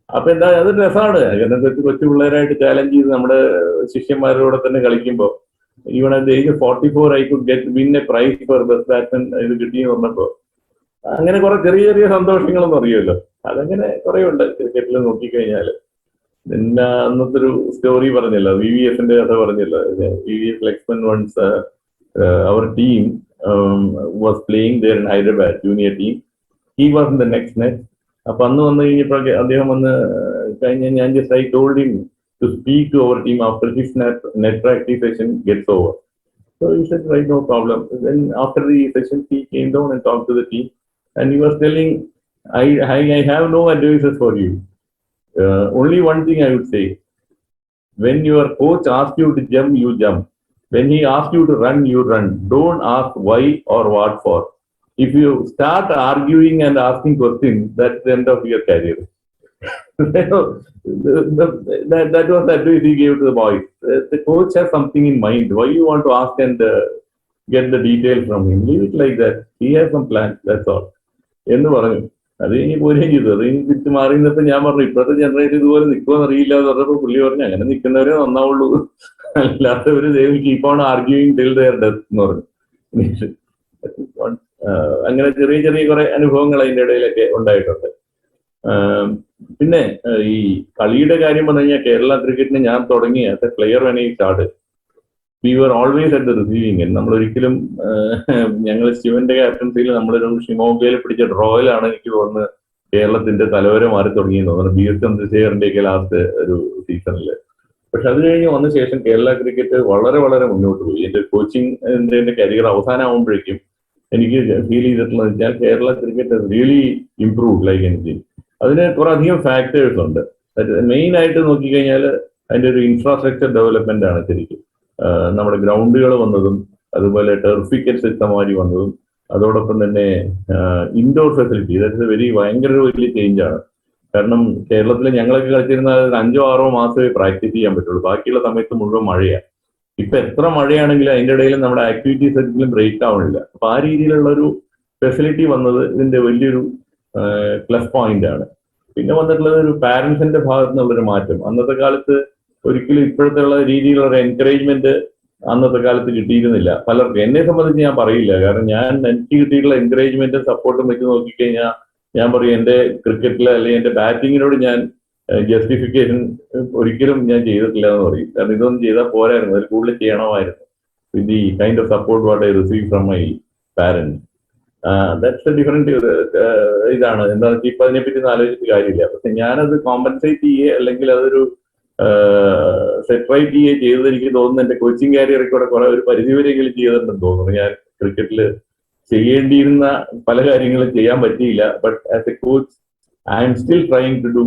അപ്പൊ എന്താ അത് രസമാണ്. കാരണം കൊച്ചു പിള്ളേരായിട്ട് ചാലഞ്ച് ചെയ്ത് നമ്മുടെ ശിഷ്യന്മാരോടെ തന്നെ കളിക്കുമ്പോൾ even at the age of 44 I could win a prize for best batsman ഇത് കിട്ടിയെന്ന് പറഞ്ഞപ്പോ അങ്ങനെ കുറെ ചെറിയ ചെറിയ സന്തോഷങ്ങളൊന്നും അറിയുമല്ലോ. അതങ്ങനെ കുറെ ഉണ്ട് ക്രിക്കറ്റിൽ നോക്കിക്കഴിഞ്ഞാല്. പിന്നെ അന്നത്തെ ഒരു സ്റ്റോറി പറഞ്ഞല്ലോ, VVSന്റെ കഥ പറഞ്ഞല്ലോ. VVS Lexman once our team was playing there in Hyderabad, junior team. He was in the next net. അപ്പൊ അന്ന് വന്നു കഴിഞ്ഞപ്പോൾ അദ്ദേഹം വന്ന് കഴിഞ്ഞ ഞാൻ just I told him to speak to our team after his net practice session gets over. So he said, right, no problem. Then after the session, he came down and talked to the team, and he was telling, I have no advices for you. Only one thing I would say: when your coach asks you to jump, you jump. When he asks you to run, you run. Don't ask why or what for. If you start arguing and asking questions, that's the end of your career. that was the advice he gave to the boys. The coach has something in mind. Why you want to ask and get the details from him? Leave it like that. He has some plans. That's all. എന്ന് പറഞ്ഞു. അത് കഴിഞ്ഞ് പോരുകയും ചെയ്തു. അത് കഴിഞ്ഞ് തിരിച്ച് മാറി നിന്നപ്പോൾ ഞാൻ പറഞ്ഞു, ഇപ്പോഴത്തെ ജനറേഷൻ ഇതുപോലെ നിൽക്കുമെന്ന് അറിയില്ല എന്ന് പറഞ്ഞപ്പോൾ പുള്ളി പറഞ്ഞു, അങ്ങനെ നിൽക്കുന്നവരെ നന്നാവുള്ളൂ, അല്ലാത്തവര് they will keep on arguing till their death എന്ന് പറഞ്ഞു. അങ്ങനെ ചെറിയ ചെറിയ കുറെ അനുഭവങ്ങൾ അതിന്റെ ഇടയിലൊക്കെ ഉണ്ടായിട്ടുണ്ട്. പിന്നെ ഈ കളിയുടെ കാര്യം പറഞ്ഞു കഴിഞ്ഞാൽ കേരള ക്രിക്കറ്റിന് ഞാൻ തുടങ്ങി as a player when I started, we were always at the receiving end. നമ്മളൊരിക്കലും ഞങ്ങൾ ശിവന്റെ ക്യാപ്റ്റൻസിയിൽ നമ്മളൊരു ഷിമോഗയിൽ പിടിച്ച ഡ്രോയിലാണ് എനിക്ക് തോന്നുന്നത് കേരളത്തിന്റെ തലവര മാറി തുടങ്ങിയെന്ന് തോന്നുന്നു, BS ചന്ദ്രശേഖരന്റെയൊക്കെ ലാസ്റ്റ് ഒരു സീസണിൽ. പക്ഷെ അത് കഴിഞ്ഞ് വന്ന ശേഷം കേരള ക്രിക്കറ്റ് വളരെ വളരെ മുന്നോട്ട് പോയി. എന്റെ കോച്ചിങ് കരിയർ അവസാനമാകുമ്പോഴേക്കും എനിക്ക് ഫീൽ ചെയ്തിട്ടുള്ളത് വെച്ചാൽ Kerala cricket really improve like anything. അതിന് കുറെ അധികം ഫാക്ടേഴ്സ് ഉണ്ട്. മെയിൻ ആയിട്ട് നോക്കിക്കഴിഞ്ഞാൽ അതിന്റെ ഒരു ഇൻഫ്രാസ്ട്രക്ചർ ഡെവലപ്മെന്റ് ആണ് ശരിക്കും. നമ്മുടെ ഗ്രൗണ്ടുകൾ വന്നതും അതുപോലെ ടെർഫിക്കറ്റ് സിസ്റ്റം മാറി വന്നതും അതോടൊപ്പം തന്നെ ഇൻഡോർ ഫെസിലിറ്റി, ദാറ്റ്സ് ഭയങ്കര വലിയ ചേഞ്ചാണ്. കാരണം കേരളത്തിൽ ഞങ്ങളൊക്കെ കളിച്ചിരുന്ന 5-6 മാസമേ പ്രാക്ടീസ് ചെയ്യാൻ പറ്റുള്ളൂ, ബാക്കിയുള്ള സമയത്ത് മുഴുവൻ മഴയാണ്. ഇപ്പൊ എത്ര മഴയാണെങ്കിലും അതിന്റെ ഇടയിൽ നമ്മുടെ ആക്ടിവിറ്റീസ് ഒരിക്കലും ബ്രേക്ക് ആവണില്ല. അപ്പൊ ആ രീതിയിലുള്ള ഒരു ഫെസിലിറ്റി വന്നത് ഇതിന്റെ വലിയൊരു പ്ലസ് പോയിന്റ് ആണ്. പിന്നെ വന്നിട്ടുള്ളത് ഒരു പാരന്റ്സിന്റെ ഭാഗത്തു നിന്നുള്ളൊരു മാറ്റം. അന്നത്തെ കാലത്ത് ഒരിക്കലും ഇപ്പോഴത്തെ ഉള്ള രീതിയിലുള്ള എൻകറേജ്മെന്റ് അന്നത്തെ കാലത്ത് കിട്ടിയിരുന്നില്ല പലർക്കും. എന്നെ സംബന്ധിച്ച് ഞാൻ പറയില്ല, കാരണം എനിക്ക് കിട്ടിയിട്ടുള്ള എൻകറേജ്മെന്റും സപ്പോർട്ടും വെച്ച് നോക്കിക്കഴിഞ്ഞാൽ ഞാൻ പറയും എന്റെ ക്രിക്കറ്റിലെ അല്ലെങ്കിൽ എന്റെ ബാറ്റിങ്ങിനോട് ഞാൻ ജസ്റ്റിഫിക്കേഷൻ ഒരിക്കലും ഞാൻ ചെയ്തിട്ടില്ല എന്ന് പറയും. കാരണം ഇതൊന്നും ചെയ്താൽ പോരായിരുന്നു, അതിൽ കൂടുതൽ ചെയ്യണമായിരുന്നു. With the kind of support what I receive from my parents. That's A different ഇതാണ്. എന്താണെന്ന് വെച്ചാൽ ഇപ്പൊ അതിനെപ്പറ്റി ആലോചിച്ചിട്ട് കാര്യമില്ല. പക്ഷെ ഞാനത് കോമ്പൻസേറ്റ് ചെയ്യുക അല്ലെങ്കിൽ അതൊരു സെറ്റ് റൈറ്റ് ചെയ്തത് എനിക്ക് തോന്നുന്നു എന്റെ കോച്ചിങ് കാരിയറൊക്കെ കൂടെ കുറെ ഒരു പരിധിവരെയെങ്കിലും ചെയ്തിട്ടുണ്ടെന്ന് തോന്നുന്നു. ഞാൻ ക്രിക്കറ്റിൽ ചെയ്യേണ്ടിയിരുന്ന പല കാര്യങ്ങളും ചെയ്യാൻ പറ്റിയില്ല. But as a coach I am still trying to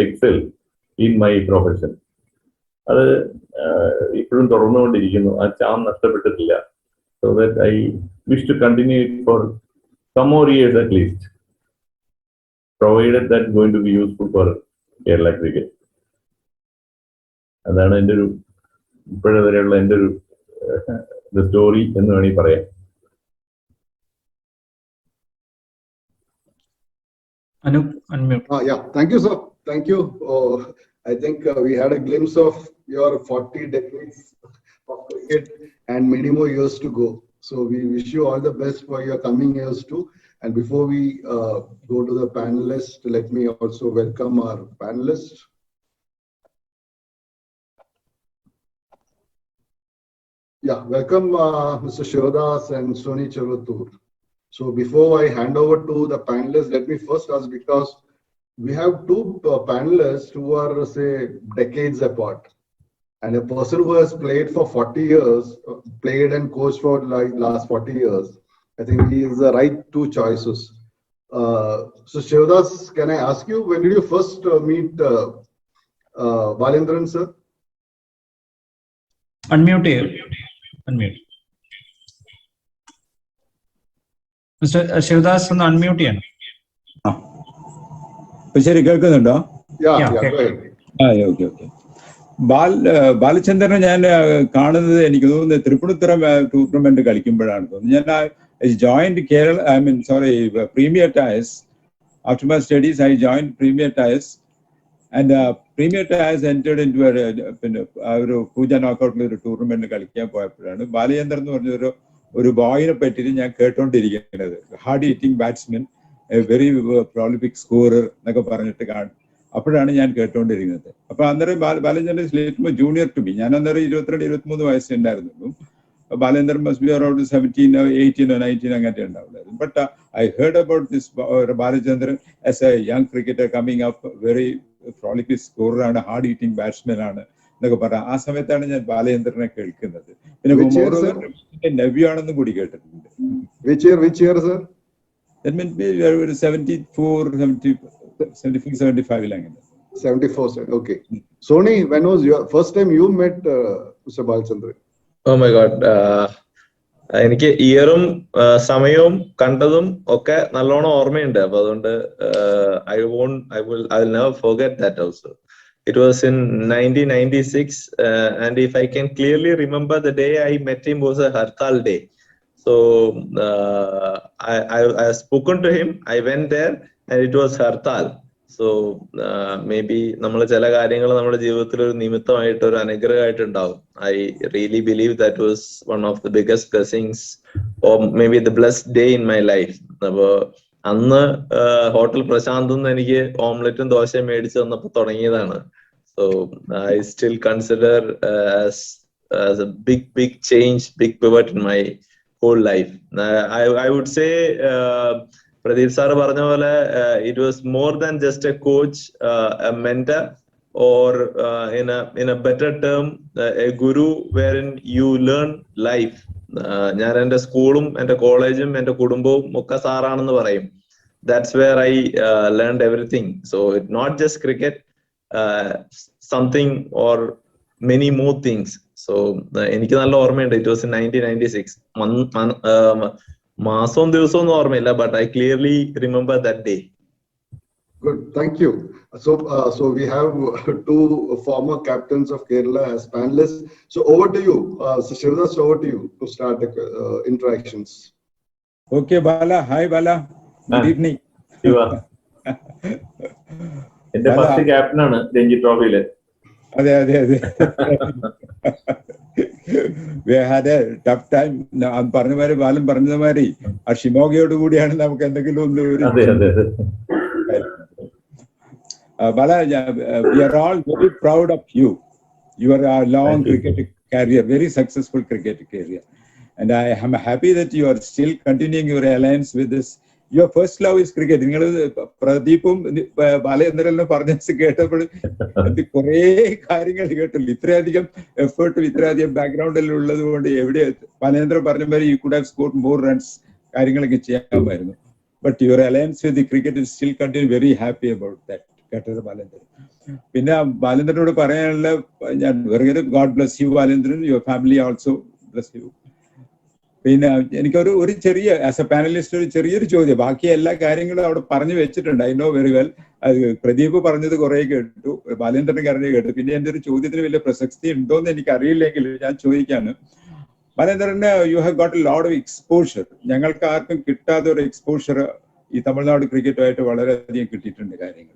excel in my profession. അത് ഇപ്പോഴും തുടർന്നുകൊണ്ടിരിക്കുന്നു. ആ ചാം നഷ്ടപ്പെട്ടിട്ടില്ല. So that I wish to continue it for some more years at least, provided that's going to be useful for Kerala cricket. അതാണ് എൻ്റെ ഒരു ഇപ്പോഴെവരെയുള്ള എൻ്റെ ഒരു സ്റ്റോറി എന്ന് വേണമെങ്കിൽ പറയാം. Anup, unmute. Yeah, thank you, sir. Thank you. I think we had a glimpse of your 40 decades of cricket and many more years to go. So we wish you all the best for your coming years too. And before we go to the panelists, let me also welcome our panelists. Yeah, welcome Mr. Shivadas and Soni Cherutur. So before I hand over to the panelists, let me first ask, because we have two panelists who are, say, decades apart. And a person who has played for 40 years, played and coached for like last 40 years, I think he is the right two choices. So Shivadas, can I ask you, when did you first meet Balendran, sir? Unmute here. Unmute. Mr. Shivadas, ഒന്ന് unmute ചെയ്യണം. ശരി, കേൾക്കുന്നുണ്ടോ? Yeah, Yeah, go ahead. Okay. ബാലചന്ദ്രനെ ഞാൻ കാണുന്നത് എനിക്ക് തോന്നുന്നത് Tripunithura tournament കളിക്കുമ്പോഴാണ് തോന്നുന്നു. ഞാൻ joined Kerala, Premier Tyres. After my studies, I joined Premier Tyres, and Premier Tyres entered into a Puja knockout tournament കളിക്കാൻ പോയപ്പോഴാണ് ബാലചന്ദ്രൻ എന്ന് പറഞ്ഞ ഒരു ബോയിനെ പറ്റിയിട്ട് ഞാൻ കേട്ടോണ്ടിരിക്കുന്നത്. Hard hitting batsman, very prolific scorer എന്നൊക്കെ പറഞ്ഞിട്ട് അപ്പോഴാണ് ഞാൻ കേട്ടോണ്ടിരിക്കുന്നത്. അപ്പൊ അന്നേരം ബാലചന്ദ്രൻ ജൂനിയർ ടു മീ. ഞാൻ അന്നേരം 22-23 വയസ്സുണ്ടായിരുന്നുള്ളൂ. Balendran must be around 17 or 18 or 19 അങ്ങനത്തെ ഉണ്ടാവുള്ളൂ. But I heard about this Balendran as a young cricketer coming up, very prolific scorer ആണ്, hard hitting batsman ആണ് എന്നൊക്കെ പറയാം. ആ സമയത്താണ് ഞാൻ ബാലചന്ദ്രനെ കേൾക്കുന്നത്. പിന്നെ നെവ്യൂ ആണെന്നും കൂടി കേട്ടിട്ടുണ്ട്. Which year, sir? That meant 74, 75 അങ്ങനെ. 74, sir. Okay. Soni, when was your first time you met Mr. Balachandran? Oh my God. എനിക്ക് ഇയറും സമയവും കണ്ടതും ഒക്കെ നല്ലോണം ഓർമ്മയുണ്ട്. അപ്പൊ അതുകൊണ്ട് I will never forget that also. It was in 1996, and if I can clearly remember, the day I met him was a Hartal day. So I have spoken to him. I went there, and it was Hartal. So maybe നമ്മൾ ചില കാര്യങ്ങൾ നമ്മുടെ ജീവിതത്തിൽ ഒരു നിമിത്തമായിട്ട് ഒരു അനുഗ്രഹമായിട്ടുണ്ടാവും. I really believe that was one of the biggest blessings, or maybe the blessed day in my life. അപ്പൊ അന്ന് hotel Prashant നിന്ന് എനിക്ക് ഓംലെറ്റും ദോശയും മേടിച്ചു തന്നപ്പോൾ തുടങ്ങിയതാണ്. So I still consider as a big change, big pivot in my whole life. I would say Pradeep sir പറഞ്ഞ പോലെ it was more than just a coach, a mentor, or in a better term, a guru wherein you learn life. ഞാൻ എൻ്റെ സ്കൂളും എൻ്റെ കോളേജും എൻ്റെ കുടുംബവും ഒക്കെ സാറാണെന്ന് പറയും. That's where I learned everything. So it's not just cricket, something or many more things. So എനിക്ക് നല്ല ഓർമ്മയുണ്ട്. It was in 1996. മാസവും ദിവസവും ഒന്നും ഓർമ്മയില്ല, but I clearly remember that day. Good, thank you. So we have two former captains of Kerala as panelists. So over to you, Shivadas, over to you to start the interactions. Okay, Bala. Hi, Bala. Good evening. എന്റെ first ക്യാപ്റ്റനാണ് Ranji ട്രോഫിയില്. അതെ. We had a tough time. പറഞ്ഞ മാതിരി ബാലൻ പറഞ്ഞ മാതിരി ആ ഷിമോഗയോട് കൂടിയാണ് നമുക്ക് എന്തെങ്കിലും ഒന്ന്. Bala, we are all very proud of you. You are a long cricket career, very successful cricket career, and I am happy that you are still continuing your alliance with this your first love is cricket. നിങ്ങൾ പ്രദീപും ബാലേന്ദ്രനും പറഞ്ഞ കേട്ടപ്പോൾ കുറെ കാര്യങ്ങൾ കേട്ടില്ല. ഇത്രയധികം എഫേർട്ടും ഇത്രയധികം ബാക്ക്ഗ്രൗണ്ടിൽ ഉള്ളത് കൊണ്ട് എവിടെ ബാലേന്ദ്രൻ പറഞ്ഞ പോലെ you could have scored more runs, കാര്യങ്ങളൊക്കെ ചെയ്യാമായിരുന്നു. But your alliance with the cricket is still continue, very happy about that. കേട്ടത് ബാലേന്ദ്രൻ. പിന്നെ ബാലേന്ദ്രനോട് പറയാനുള്ള, ഞാൻ വെറുതെ God bless you Balendran, your family also bless you. പിന്നെ എനിക്കൊരു ചെറിയ ആസ് എ പാനലിസ്റ്റ് ഒരു ചെറിയൊരു ചോദ്യം. ബാക്കി എല്ലാ കാര്യങ്ങളും അവിടെ പറഞ്ഞു വെച്ചിട്ടുണ്ട്, ഐ നോ വെരി വെൽ. അത് പ്രദീപ് പറഞ്ഞത് കുറെ കേട്ടു, ബാലേന്ദ്രൻ കാര്യം കേട്ടു. പിന്നെ എന്റെ ഒരു ചോദ്യത്തിന് വലിയ പ്രസക്തി ഉണ്ടോന്ന് എനിക്ക് അറിയില്ലെങ്കിൽ ഞാൻ ചോദിക്കാണ്. ബാലേന്ദ്രന് you have got a lot of exposure. ഞങ്ങൾക്ക് ആർക്കും കിട്ടാത്ത ഒരു എക്സ്പോഷർ ഈ തമിഴ്നാട് ക്രിക്കറ്റുമായിട്ട് വളരെയധികം കിട്ടിയിട്ടുണ്ട് കാര്യങ്ങൾ.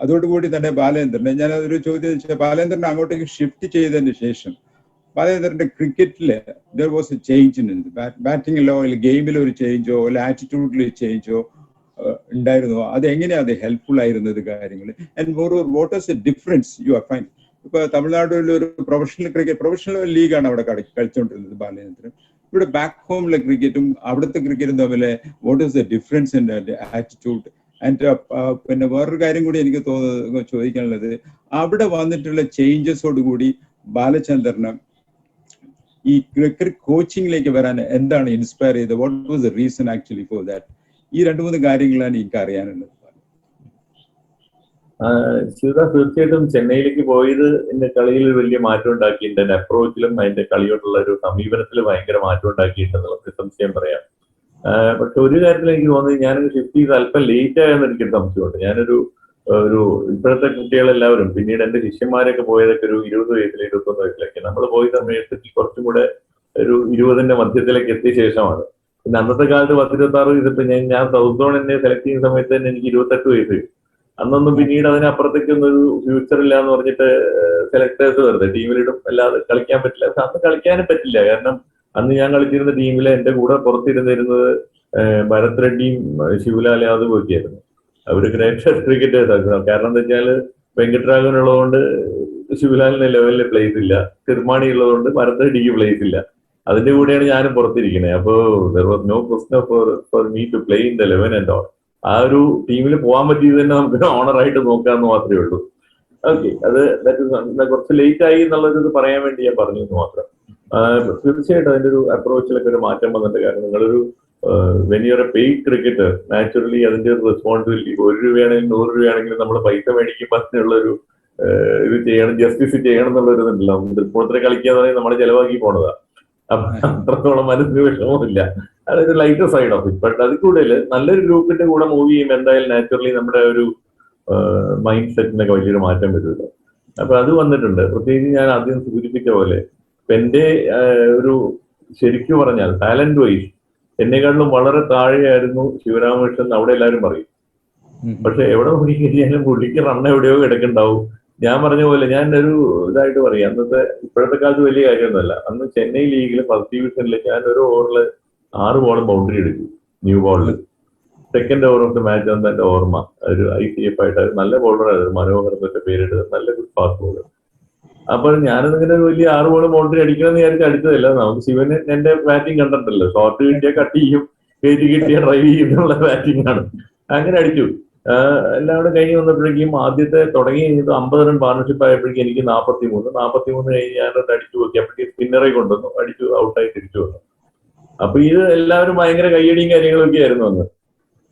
അതോടുകൂടി തന്നെ ബാലേന്ദ്രനെ ഞാൻ ഒരു ചോദ്യം, ബാലേന്ദ്രൻ അങ്ങോട്ടേക്ക് ഷിഫ്റ്റ് ചെയ്തതിന് ശേഷം ബാലേന്ദ്രന്റെ ക്രിക്കറ്റില് ദർ വാസ് എ ചേഞ്ച്. ബാറ്റിങ്ങിലോ അല്ലെങ്കിൽ ഗെയിമിലോ ഒരു ചേഞ്ചോ അല്ലെ ആറ്റിറ്റ്യൂഡിൽ ചേഞ്ചോ ഉണ്ടായിരുന്നോ? അത് എങ്ങനെയാണ് അത് ഹെൽപ്ഫുൾ ആയിരുന്നത് കാര്യങ്ങൾ? And more over what is A difference you are find? ഇപ്പൊ തമിഴ്നാട്ടിൽ ഒരു പ്രൊഫഷണൽ ലീഗാണ് അവിടെ കളിച്ചുകൊണ്ടിരുന്നത് ബാലേന്ദ്രൻ. ഇവിടെ ബാക്ക് ഹോമിലെ ക്രിക്കറ്റും അവിടുത്തെ ക്രിക്കറ്റും തമ്മിൽ what is the difference in attitude? And പിന്നെ വേറൊരു കാര്യം കൂടി എനിക്ക് ചോദിക്കാനുള്ളത്, അവിടെ വന്നിട്ടുള്ള ചേഞ്ചസോട് കൂടി ബാലചന്ദ്രന് ഈ ക്രിക്കറ്റ് കോച്ചിങ്ങിലേക്ക് വരാൻ എന്താണ് ഇൻസ്പയർ ചെയ്തത്? What was the reason actually for that? ഈ 2-3 കാര്യങ്ങളാണ് എനിക്ക് അറിയാനുള്ളത്. ശിവദാസ്, തീർച്ചയായിട്ടും ചെന്നൈയിലേക്ക് പോയത് എന്റെ കളിയിൽ വലിയ മാറ്റം ഉണ്ടാക്കിയിട്ടുണ്ട്. എന്റെ അപ്രോച്ചിലും അതിന്റെ കളിയോടുള്ള ഒരു സമീപനത്തിലും ഭയങ്കര മാറ്റം ഉണ്ടാക്കിയിട്ടുണ്ടെന്നുള്ള നിസ്സംശയം പറയാം. പക്ഷെ ഒരു കാര്യത്തിൽ എനിക്ക് തോന്നുന്നത്, ഞാനൊരു ഷിഫ്റ്റ് ചെയ്ത് അല്പം ലേറ്റ് ആയെന്ന് എനിക്കൊരു സംശയമുണ്ട്. ഞാനൊരു ഇപ്പോഴത്തെ കുട്ടികളെല്ലാവരും, പിന്നീട് എന്റെ ശിഷ്യന്മാരൊക്കെ പോയതൊക്കെ ഒരു 20 വയസ്സിൽ 21 വയസ്സിലൊക്കെ. നമ്മൾ പോയ സമയത്ത് കുറച്ചും കൂടെ ഒരു 20ന്റെ മധ്യത്തിലേക്ക് എത്തിയ ശേഷമാണ്. പിന്നെ അന്നത്തെ കാലത്ത് 10-26 ഇതിപ്പോ ഞാൻ സൗത്ത് സോൺ എന്നെ സെലക്ട് ചെയ്യുന്ന സമയത്ത് തന്നെ എനിക്ക് 28 വയസ്സ്. അന്നൊന്നും പിന്നീട് അതിനപ്പുറത്തേക്കൊന്നും ഒരു ഫ്യൂച്ചർ ഇല്ല എന്ന് പറഞ്ഞിട്ട് സെലക്ടേഴ്സ് വെറുതെ ടീമിലിടും, അല്ലാതെ കളിക്കാൻ പറ്റില്ല. അന്ന് കളിക്കാനും പറ്റില്ല. കാരണം അന്ന് ഞാൻ കളിച്ചിരുന്ന ടീമിൽ എന്റെ കൂടെ പുറത്തിരുന്നിരുന്നത് ഭരത് റെഡ്ഡിയും ശിവലാൽ യാദവും ഒക്കെ ആയിരുന്നു. അവര് ഗ്രേറ്റ് ക്രിക്കറ്റേഴ്സ് ആയിരുന്നു. കാരണം എന്താ വെച്ചാല് വെങ്കട്രാഘവൻ ഉള്ളതുകൊണ്ട് ശിവലാലിന് ലെവലിൽ പ്ലേസ് ഇല്ല, കിർമാണി ഉള്ളതുകൊണ്ട് ഭരത് റെഡ്ഡിക്ക് പ്ലേസ് ഇല്ല. അതിന്റെ കൂടെയാണ് ഞാനും പുറത്തിരിക്കുന്നത്. അപ്പോ there was no question for me to play in the 11 and all. ആ ഒരു ടീമിൽ പോകാൻ പറ്റിയത് തന്നെ നമുക്ക് ഓണറായിട്ട് നോക്കാമെന്ന് മാത്രമേ ഉള്ളൂ. ഓക്കെ, അത് കുറച്ച് ലേറ്റ് ആയി എന്നുള്ളത് പറയാൻ വേണ്ടി ഞാൻ പറഞ്ഞു എന്ന് മാത്രം. തീർച്ചയായിട്ടും അതിന്റെ ഒരു അപ്രോച്ചിലൊക്കെ ഒരു മാറ്റം വന്നിട്ട്. കാരണം നിങ്ങളൊരു when you are A paid cricketer, naturally അതിന്റെ ഒരു റെസ്പോൺസിബിലിറ്റി, 1 രൂപയാണെങ്കിലും 100 രൂപയാണെങ്കിലും നമ്മൾ പൈസ മേടിക്കുമ്പോൾ അതിനുള്ള ഒരു ഇത് ചെയ്യണം, ജസ്റ്റിസ് ചെയ്യണം എന്നുള്ളൊരു ഇതുണ്ടല്ലോ. തൃപ്പൂണിത്തുറ കളിക്കാന്ന് പറഞ്ഞാൽ നമ്മൾ ചെലവാക്കി പോണതാ. അപ്പൊ അത്രത്തോളം മനസ്സിന് വിഷമമില്ല. അതൊരു lighter side of it. But അതിൽ കൂടുതൽ നല്ലൊരു ഗ്രൂപ്പിന്റെ കൂടെ മൂവ് ചെയ്യുമ്പോൾ എന്തായാലും നാച്ചുറലി നമ്മുടെ ഒരു മൈൻഡ് സെറ്റിനൊക്കെ വലിയൊരു മാറ്റം വരുമല്ലോ. അപ്പൊ അത് വന്നിട്ടുണ്ട്. പ്രത്യേകിച്ച് ഞാൻ ആദ്യം സൂചിപ്പിച്ച പോലെ എന്റെ ഒരു ശരിക്കും പറഞ്ഞാൽ ടാലന്റ് വൈസ് എന്നെക്കാട്ടിലും വളരെ താഴെയായിരുന്നു ശിവരാമകൃഷ്ണൻ, അവിടെ എല്ലാവരും പറയും. പക്ഷെ എവിടെ നോക്കിക്കഴിഞ്ഞാലും പുള്ളിക്ക് റണ്ണ് എവിടെയോ കിടക്കുന്നുണ്ടാവും. ഞാൻ പറഞ്ഞ പോലെ ഞാൻ ഒരു ഇതായിട്ട് പറയാം, അന്നത്തെ ഇപ്പോഴത്തെ കാലത്ത് വലിയ കാര്യമൊന്നുമല്ല. അന്ന് ചെന്നൈ ലീഗിൽ ഫസ്റ്റ് ഡിവിഷനിൽ ഞാൻ ഒരു ഓവറിൽ 6 ബോളും ബൗണ്ടറി എടുക്കും, ന്യൂ ബോളിൽ. Second over of the match അന്ന് എന്റെ ഓർമ്മ, ഒരു ICF ആയിട്ട് നല്ല ബോളറായിരുന്നു, മനോഹർ എന്നൊക്കെ പേരിട്ടത്, നല്ല ഗുഡ് ഫാസ്റ്റ് ബോളർ. അപ്പൊ ഞാനിങ്ങനെ ഒരു വലിയ 6 ബോൾ ബൗണ്ടറി അടിക്കണമെന്ന് വിചാരിച്ച് അടിച്ചതല്ല. നമുക്ക് ശിവന് എന്റെ ബാറ്റിംഗ് കണ്ടിട്ടല്ലോ, ഷോർട്ട് കിട്ടിയാൽ കട്ട് ചെയ്യും, കേറ്റി കിട്ടിയാൽ ഡ്രൈവ് ചെയ്യുന്നുള്ള ബാറ്റിംഗ് ആണ്. അങ്ങനെ അടിച്ചു. എല്ലാം കൂടെ കഴിഞ്ഞ് വന്നപ്പോഴേക്കും ആദ്യത്തെ തുടങ്ങി കഴിഞ്ഞിട്ട് 50 റൺ പാർട്ണർഷിപ്പ് ആയപ്പോഴേക്കും എനിക്ക് 43 കഴിഞ്ഞ് ഞാനൊന്ന് അടിച്ചു നോക്കി. അപ്പോഴേക്കും സ്പിന്നറെ കൊണ്ടുവന്നു, അടിച്ചു, ഔട്ടായി തിരിച്ചു വന്നു. അപ്പൊ ഇത് എല്ലാവരും ഭയങ്കര കയ്യടിയും കാര്യങ്ങളൊക്കെ ആയിരുന്നു അന്ന്.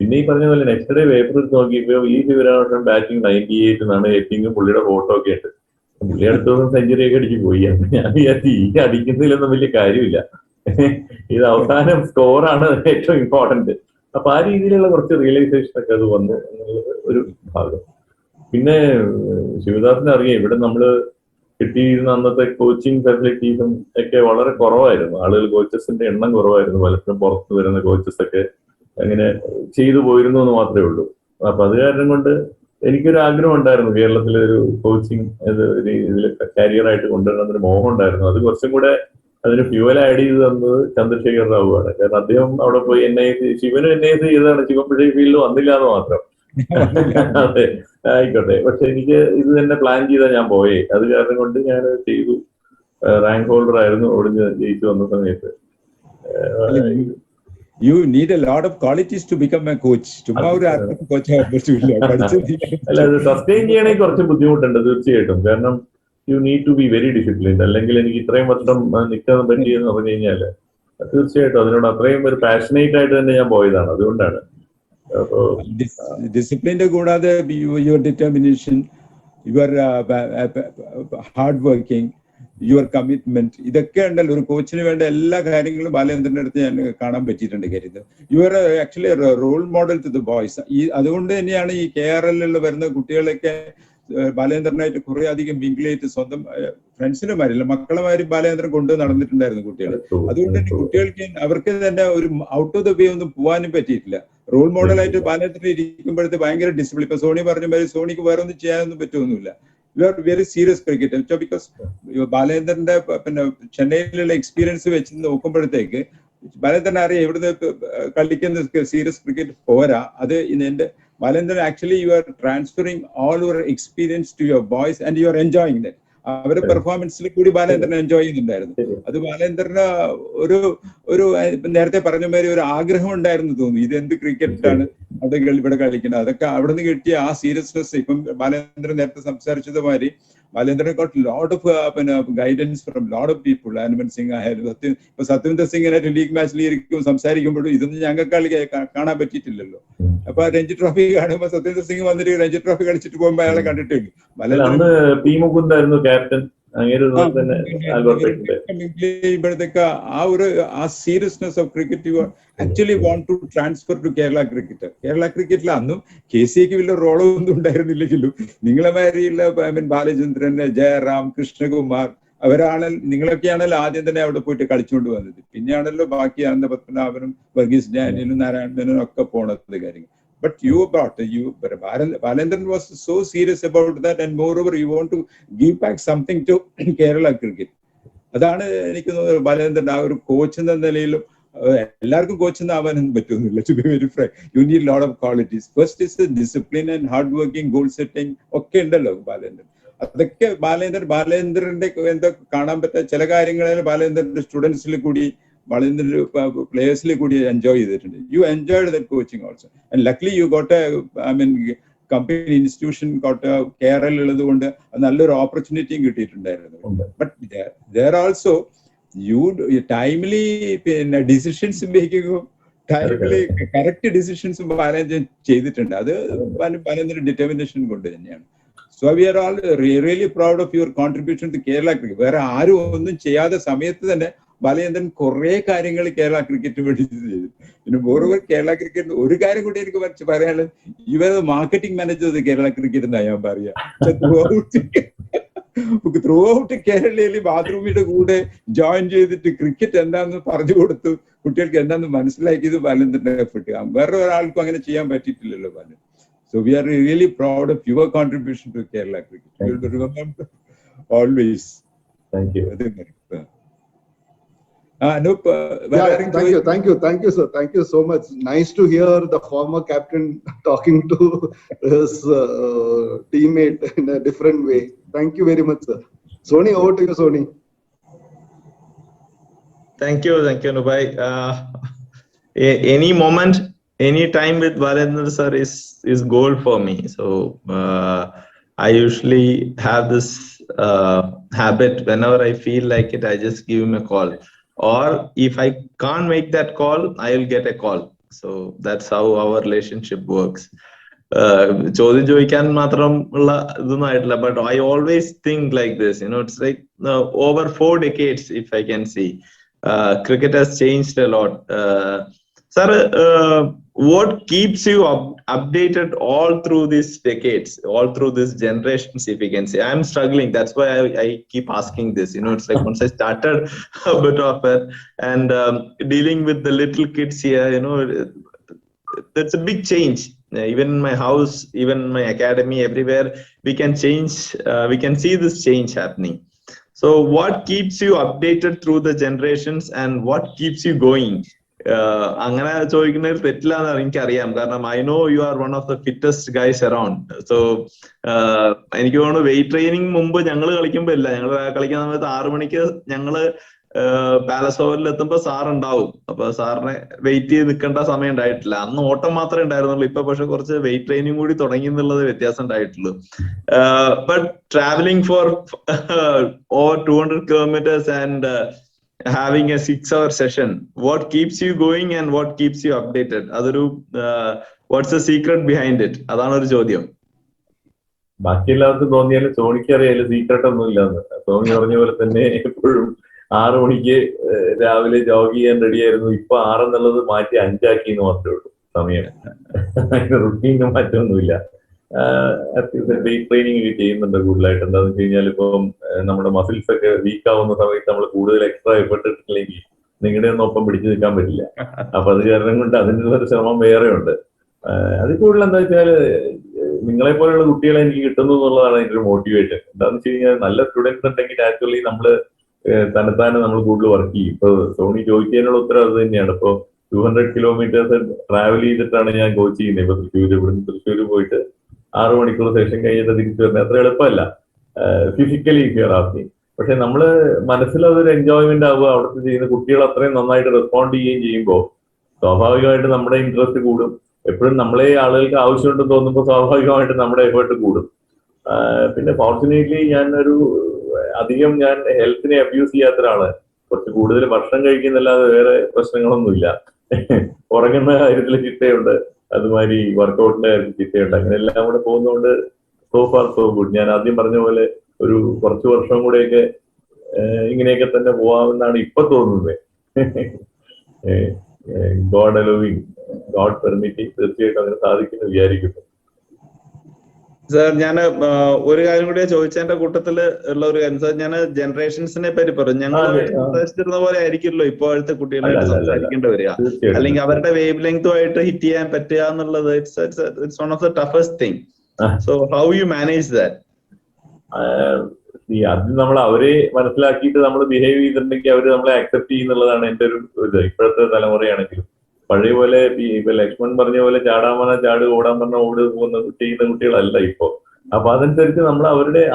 പിന്നെ ഈ പറഞ്ഞ പോലെ നെക്സ്റ്റ് ഡേ പേപ്പർ എടുത്ത് നോക്കിയപ്പോ ഈ ശിവരാമകൃഷ്ണൻ ബാറ്റിംഗ് 98 എന്നാണ്, എറ്റിങ്ങും പുള്ളിയുടെ ഫോട്ടോ ഒക്കെ ഉണ്ട്. പുള്ളി അടുത്തൊന്നും സെഞ്ചുറി ഒക്കെ അടിച്ച് പോയി. ഞാൻ വിചാരിച്ചു ഈ അടിക്കുന്നതിലൊന്നും വലിയ കാര്യമില്ല, ഇത് അവസാനം സ്കോറാണ് ഏറ്റവും ഇമ്പോർട്ടന്റ്. അപ്പൊ ആ രീതിയിലുള്ള കുറച്ച് റിയലൈസേഷൻ ഒക്കെ അത് വന്നു എന്നുള്ളത് ഒരു ഭാഗം. പിന്നെ ശിവദാസിനെ അറിയാം, ഇവിടെ നമ്മള് കിട്ടിയിരുന്ന അന്നത്തെ കോച്ചിങ് ഫെസിലിറ്റീസും ഒക്കെ വളരെ കുറവായിരുന്നു. ആളുകൾ, കോച്ചസിന്റെ എണ്ണം കുറവായിരുന്നു. പലപ്പോഴും പുറത്ത് വരുന്ന കോച്ചസ് ഒക്കെ അങ്ങനെ ചെയ്തു പോയിരുന്നു എന്ന് മാത്രമേ ഉള്ളൂ. അപ്പൊ അത് കാരണം കൊണ്ട് എനിക്കൊരു ആഗ്രഹം ഉണ്ടായിരുന്നു കേരളത്തിലെ ഒരു കോച്ചിങ് ഇതിൽ കരിയറായിട്ട് കൊണ്ടുവരണമെന്നൊരു മോഹം ഉണ്ടായിരുന്നു. അത് കുറച്ചും കൂടെ അതിന് ഫ്യൂവൽ ആഡ് ചെയ്ത് തന്നത് ചന്ദ്രശേഖർ റാവു ആണ്. കാരണം അദ്ദേഹം അവിടെ പോയി ശിവന് NIC ചെയ്തതാണ്, ശിവൻപിഴ ഫീൽഡ് വന്നില്ല എന്ന് മാത്രം. അതെ, ആയിക്കോട്ടെ. പക്ഷെ എനിക്ക് ഇത് തന്നെ പ്ലാൻ ചെയ്താ ഞാൻ പോയേ. അത് കാരണം കൊണ്ട് ഞാൻ ചെയ്തു. റാങ്ക് ഹോൾഡർ ആയിരുന്നു, ഒടിഞ്ഞ് ജയിച്ചു വന്ന സമയത്ത്. you need a lot of qualities to become a coach. ചുമ്മാ ഒരു ആർക്കും കോച്ച് ആവാൻ പറ്റില്ല. അല്ല, അത് സസ്റ്റെയിൻ ചെയ്യണമെങ്കിൽ കുറച്ച് ബുദ്ധിമുട്ടുണ്ട് തീർച്ചയായിട്ടും. കാരണം you need to be very disciplined. അല്ലെങ്കിൽ എനിക്ക് ഇത്രയും വർഷം നിൽക്കാൻ പറ്റിയെന്ന് പറഞ്ഞു കഴിഞ്ഞാൽ തീർച്ചയായിട്ടും അതിനോട് അത്രയും ഒരു പാഷനേറ്റ് ആയിട്ട് തന്നെ ഞാൻ പോയതാണ്. അതുകൊണ്ടാണ്. ഡിസിപ്ലിന്റെ കൂടാതെ your determination, your hard working, your commitment, ഇതൊക്കെ ഉണ്ടല്ലോ. ഒരു കോച്ചിന് വേണ്ട എല്ലാ കാര്യങ്ങളും ബാലേന്ദ്രന്റെ അടുത്ത് ഞാൻ കാണാൻ പറ്റിയിട്ടുണ്ട്. കരുത് your actually role model to the boys. അതുകൊണ്ട് തന്നെയാണ് ഈ KRL വരുന്ന കുട്ടികളൊക്കെ ബാലേന്ദ്രനായിട്ട് കുറെ അധികം മിങ്കിളായിട്ട് സ്വന്തം ഫ്രണ്ട്സിനുമാരില്ല മക്കളമാരും ബാലേന്ദ്രൻ കൊണ്ട് നടന്നിട്ടുണ്ടായിരുന്നു കുട്ടികൾ. അതുകൊണ്ട് തന്നെ കുട്ടികൾക്ക് അവർക്ക് തന്നെ ഒരു ഔട്ട് ഓഫ് ദ വേ ഒന്നും പോകാനും പറ്റിയിട്ടില്ല. റോൾ മോഡലായിട്ട് ബാലേന്ദ്രൻ ഇരിക്കുമ്പോഴത്തെ ഭയങ്കര ഡിസിപ്ലിൻ. ഇപ്പൊ സോണി പറഞ്ഞ മാതിരി സോണിക്ക് വേറെ ഒന്നും ചെയ്യാനൊന്നും പറ്റുമൊന്നുമില്ല. You are very serious cricket. Because ബാലേന്ദ്രന്റെ പിന്നെ ചെന്നൈയിലുള്ള എക്സ്പീരിയൻസ് വെച്ച് നോക്കുമ്പോഴത്തേക്ക് ബാലേന്ദ്രൻ അറിയാം ഇവിടുന്ന് കളിക്കുന്ന സീരിയസ് ക്രിക്കറ്റ് പോരാ. അത് എന്റെ Balendran actually you are transferring all your experience to your boys and you are enjoying that. അവരുടെ പെർഫോമൻസിൽ കൂടി ബാലേന്ദ്രൻ എൻജോയ് ചെയ്യുന്നുണ്ടായിരുന്നു. അത് ബാലേന്ദ്രന് ഒരു നേരത്തെ പറഞ്ഞ മാതിരി ഒരു ആഗ്രഹം ഉണ്ടായിരുന്നു തോന്നുന്നു. ഇത് എന്ത് ക്രിക്കറ്റാണ് അവിടെ ഇവിടെ കളിക്കുന്നത്. അതൊക്കെ അവിടെ നിന്ന് കിട്ടിയ ആ സീരിയസ്നെസ്. ഇപ്പം ബാലേന്ദ്രൻ നേരത്തെ സംസാരിച്ചതുമാതിരി ബാലേന്ദ്രൻ ഗോട്ട് ലോട്ട് ഓഫ് പിന്നെ guidance from lot of people. Anaman Singh ആയാലും ഇപ്പൊ സത്യവിന്ദർ സിംഗിനായിട്ട് ലീഗ് മാച്ചിൽ ഇരിക്കും സംസാരിക്കുമ്പോഴും ഇതൊന്നും ഞങ്ങൾക്ക് കാണാൻ പറ്റിയിട്ടില്ലല്ലോ. അപ്പൊ രഞ്ജി ട്രോഫി കാണുമ്പോൾ സത്യവിന്ദർ സിംഗ് വന്നിട്ട് രഞ്ജി ട്രോഫി കളിച്ചിട്ട് പോകുമ്പോൾ അയാളെ കണ്ടിട്ടില്ല. ചെയ്യുമ്പോഴത്തേക്ക് ആ seriousness of cricket you actually want to transfer to Kerala cricket. Kerala ക്രിക്കറ്റിൽ അന്നും KCക്ക് വലിയ റോളോ ഒന്നും ഉണ്ടായിരുന്നില്ലെങ്കിലും നിങ്ങളെ മാതിരിയുള്ള ബാലചന്ദ്രൻ, ജയറാം, കൃഷ്ണകുമാർ നിങ്ങളൊക്കെയാണല്ലോ ആദ്യം തന്നെ അവിടെ പോയിട്ട് കളിച്ചുകൊണ്ട് വന്നത്. പിന്നെയാണല്ലോ ബാക്കി അനന്തപത്മനാഭനും വർഗീസ് ഡാനിയലും നാരായണനും ഒക്കെ പോണത് കാര്യങ്ങൾ. But Balandran was so serious about that, and moreover, you want to give back something to Kerala cricket. അതാണ് എനിക്ക് തോന്നുന്നത്. ബാലേന്ദ്രൻ ആ ഒരു കോച്ച് എന്ന നിലയിലും എല്ലാവർക്കും കോച്ച് ആവാനൊന്നും പറ്റുന്നില്ല. To be very frank, you need lot of qualities. First is discipline and hard working, goal setting ഒക്കെ ഉണ്ടല്ലോ ബാലേന്ദ്രൻ. അതൊക്കെ ബാലേന്ദ്രന്റെ എന്തോ കാണാൻ പറ്റുന്ന ചില കാര്യങ്ങളിൽ ബാലേന്ദ്രന്റെ സ്റ്റുഡൻസിൽ കൂടി ബാലേന്ദ്രന്റെ പ്ലേയേഴ്സിൽ കൂടി എൻജോയ് ചെയ്തിട്ടുണ്ട്. U enjoyed that coaching also. And luckily you got company institution KRL ഉള്ളത് കൊണ്ട് നല്ലൊരു ഓപ്പർച്യൂണിറ്റിയും കിട്ടിയിട്ടുണ്ടായിരുന്നു. But there also you timely പിന്നെ ഡിസിഷൻസ് മേക്കിങ്ങും ടൈംലി കറക്റ്റ് ഡിസിഷൻസും ബാലേന്ദ്രൻ ചെയ്തിട്ടുണ്ട്. അത് ബാലേന്ദ്രൻ ഡിറ്റർമിനേഷൻ കൊണ്ട് തന്നെയാണ്. So we are all really proud of your contribution to Kerala cricket. വേറെ ആരും ഒന്നും ചെയ്യാത്ത സമയത്ത് തന്നെ ബാലേന്ദ്രൻ കുറെ കാര്യങ്ങൾ കേരള ക്രിക്കറ്റ് വേണ്ടി ചെയ്തു. പിന്നെ മോറോവർ കേരള ക്രിക്കറ്റ് ഒരു കാര്യം കൂടി എനിക്ക് പറയാനുള്ളത്, ഇവർ മാർക്കറ്റിംഗ് മാനേജർ കേരള ക്രിക്കറ്റ് എന്നാ ഞാൻ പറയാ. ത്രൂ ഔട്ട് കേരളയിൽ ബാത്റൂമിന്റെ കൂടെ ജോയിൻ ചെയ്തിട്ട് ക്രിക്കറ്റ് എന്താന്ന് പറഞ്ഞു കൊടുത്തു, കുട്ടികൾക്ക് എന്താന്ന് മനസ്സിലാക്കിയത് ബാലേന്ദ്രന്റെ എഫർട്ട്. വേറെ ഒരാൾക്കും അങ്ങനെ ചെയ്യാൻ പറ്റിയിട്ടില്ലല്ലോ ബാലൻ. So we are really proud of your contribution to Kerala cricket. You will remember always. Thank you. Nope. Thank you, sir. Thank you so much. Nice to hear the former captain talking to his teammate in a different way. Thank you very much, sir. Soni, over to you, Soni. Thank you, Nubai. Any moment, any time with Balendra sir is gold for me. So I usually have this habit. Whenever I feel like it, I just give him a call. Or if I can't make that call, I will get a call. So that's how our relationship works. ചോദ്യം ചോദിക്കാൻ മാത്രമുള്ള ഇതൊന്നും ആയിട്ടില്ല. But I always think like this. It's like over 4 decades, if I can see, cricket has changed a lot. Sir, what keeps you updated all through these decades, all through these generations, if you can say? I'm struggling. That's why I keep asking this. It's like once I started a bit of it and dealing with the little kids here, that's a big change. Even in my house, even in my academy, everywhere, we can change. We can see this change happening. So what keeps you updated through the generations and what keeps you going? അങ്ങനെ ചോദിക്കുന്നതിൽ തെറ്റില്ലാന്ന് എനിക്കറിയാം. കാരണം I know you are one of the fittest guys around. So എനിക്ക് തോന്നുന്നു wait training മുമ്പ് ഞങ്ങൾ കളിക്കുമ്പോ ഇല്ല, ഞങ്ങൾ കളിക്കുന്ന സമയത്ത് 6 മണിക്ക് ഞങ്ങള് പാലസ് ഓവറിൽ എത്തുമ്പോ സാർ ഉണ്ടാവും. അപ്പൊ സാറിനെ വെയിറ്റ് ചെയ്ത് നിൽക്കേണ്ട സമയം ഉണ്ടായിട്ടില്ല. അന്ന് ഓട്ടം മാത്രമേ ഉണ്ടായിരുന്നുള്ളൂ. ഇപ്പൊ പക്ഷെ കുറച്ച് വെയിറ്റ് ട്രെയിനിങ് കൂടി തുടങ്ങി എന്നുള്ളത് വ്യത്യാസം ഉണ്ടായിട്ടുള്ളൂ. But travelling four over 200 kilometers and having a 6-hour session, what keeps you going and what keeps you updated? അതൊരു what's the secret behind it? അതാണ് ഒരു ചോദ്യം. ബാക്കി എല്ലാവർക്കും തോന്നിയാലും സോണിക്ക് അറിയാലും സീക്രട്ട് ഒന്നും ഇല്ലാന്ന്. സോണി പറഞ്ഞ പോലെ തന്നെ എപ്പോഴും 6 മണിക്ക് രാവിലെ ജോഗ് ചെയ്യാൻ റെഡിയായിരുന്നു. ഇപ്പൊ 6 എന്നുള്ളത് മാറ്റി 5 ആക്കി എന്ന് മാത്രമേ ഉള്ളൂ സമയം. റുട്ടീന് മാറ്റമൊന്നുമില്ല. വെയിറ്റ് ട്രെയിനിങ് ചെയ്യുന്നുണ്ട് കൂടുതലായിട്ട്. എന്താണെന്ന് വെച്ച് കഴിഞ്ഞാൽ ഇപ്പം നമ്മുടെ മസിൽസ് ഒക്കെ വീക്ക് ആവുന്ന സമയത്ത് നമ്മൾ കൂടുതൽ എക്സ്ട്രാ എഫേർട്ട് ഇട്ടിട്ടില്ലെങ്കിൽ നിങ്ങളുടെ ഒന്നും ഒപ്പം പിടിച്ചു നിൽക്കാൻ പറ്റില്ല. അപ്പൊ അത് കാരണം കൊണ്ട് അതിനുള്ള ഒരു ശ്രമം വേറെ ഉണ്ട്. അതിൽ കൂടുതൽ എന്താ വെച്ചാൽ നിങ്ങളെ പോലെയുള്ള കുട്ടികളെ എനിക്ക് കിട്ടുന്നു എന്നുള്ളതാണ് എൻ്റെ ഒരു മോട്ടിവേഷൻ. എന്താണെന്ന് വെച്ച് കഴിഞ്ഞാൽ നല്ല സ്റ്റുഡൻസ് ഉണ്ടെങ്കിൽ ആക്ച്വലി നമ്മള് തന്നെത്താനെ നമ്മൾ കൂടുതൽ വർക്ക് ചെയ്യും. ഇപ്പൊ സോണി ചോദിക്കാനുള്ള ഉത്തരം അത് തന്നെയാണ്. ഇപ്പൊ 200 kilometers ട്രാവൽ ചെയ്തിട്ടാണ് ഞാൻ കോച്ച് ചെയ്യുന്നത്. ഇപ്പൊ ഇവിടുന്ന് തൃശ്ശൂർ പോയിട്ട് 6 മണിക്കൂർ സെഷൻ കഴിഞ്ഞിട്ട് തിരിച്ചു വരുന്നത് അത്ര എളുപ്പമല്ല ഫിസിക്കലി ആസ്തി. പക്ഷെ നമ്മള് മനസ്സിലതൊരു എൻജോയ്മെന്റ് ആവുക. അവിടുത്തെ ചെയ്യുന്ന കുട്ടികൾ അത്രയും നന്നായിട്ട് റെസ്പോണ്ട് ചെയ്യുകയും ചെയ്യുമ്പോൾ സ്വാഭാവികമായിട്ട് നമ്മുടെ ഇൻട്രസ്റ്റ് കൂടും. എപ്പോഴും നമ്മളെ ആളുകൾക്ക് ആവശ്യമുണ്ടെന്ന് തോന്നുമ്പോൾ സ്വാഭാവികമായിട്ട് നമ്മുടെ എഫേർട്ട് കൂടും. പിന്നെ ഫോർച്ചുനേറ്റ്ലി അധികം ഞാൻ ഹെൽത്തിനെ അബ്യൂസ് ചെയ്യാത്ത ഒരാളാണ്. കുറച്ച് കൂടുതൽ ഭക്ഷണം കഴിക്കുന്നല്ലാതെ വേറെ പ്രശ്നങ്ങളൊന്നുമില്ല. ഉറങ്ങുന്ന കാര്യത്തിൽ ചിട്ടയുണ്ട്, അതുമാതിരി വർക്കൗട്ടിന്റെ കാര്യത്തിൽ ചിട്ടയുണ്ട്. അങ്ങനെ എല്ലാം കൂടെ പോകുന്നതുകൊണ്ട് സോ ഫാർ സോ ഗുഡ്. ഞാൻ ആദ്യം പറഞ്ഞ പോലെ ഒരു കുറച്ച് വർഷം കൂടെയൊക്കെ ഇങ്ങനെയൊക്കെ തന്നെ പോവാമെന്നാണ് ഇപ്പൊ തോന്നുന്നത്. ഗോഡ് അലോവിങ്, ഗോഡ് പെർമിറ്റിംഗ്, തീർച്ചയായിട്ടും അങ്ങനെ സാധിക്കുമെന്ന് വിചാരിക്കുന്നു. സാർ ഞാൻ ഒരു കാര്യം കൂടി ചോദിച്ചതിന്റെ കൂട്ടത്തില് ഉള്ള ഒരു കാര്യം സാർ, ഞാൻ ജനറേഷൻസിനെ പറ്റി പറഞ്ഞു. ഞങ്ങൾ സംസാരിച്ചിരുന്ന പോലെ ആയിരിക്കുമല്ലോ ഇപ്പോഴത്തെ കുട്ടികളായിട്ട് സംസാരിക്കേണ്ടി വരിക, അല്ലെങ്കിൽ അവരുടെ വേവ് ലെങ്തുമായിട്ട് ഹിറ്റ് ചെയ്യാൻ പറ്റുക എന്നുള്ളത് it's one of the toughest thing. So how you manage that? അത് നമ്മൾ അവരെ മനസ്സിലാക്കിയിട്ട് നമ്മൾ ബിഹേവ് ചെയ്തിട്ടുണ്ടെങ്കിൽ അവര് നമ്മളെ അക്സെപ്റ്റ് ചെയ്യുന്നുള്ളതാണ് എന്റെ ഒരു ഇത്. ഇപ്പോഴത്തെ തലമുറയാണെങ്കിലും പഴയ പോലെ ഇപ്പൊ ലക്ഷ്മൺ പറഞ്ഞ പോലെ ചാടാൻ പറഞ്ഞ ചാട്, ഓടാൻ പറഞ്ഞ ഓട് ചെയ്യുന്ന കുട്ടികളല്ല ഇപ്പോ. അപ്പൊ അതനുസരിച്ച് നമ്മൾ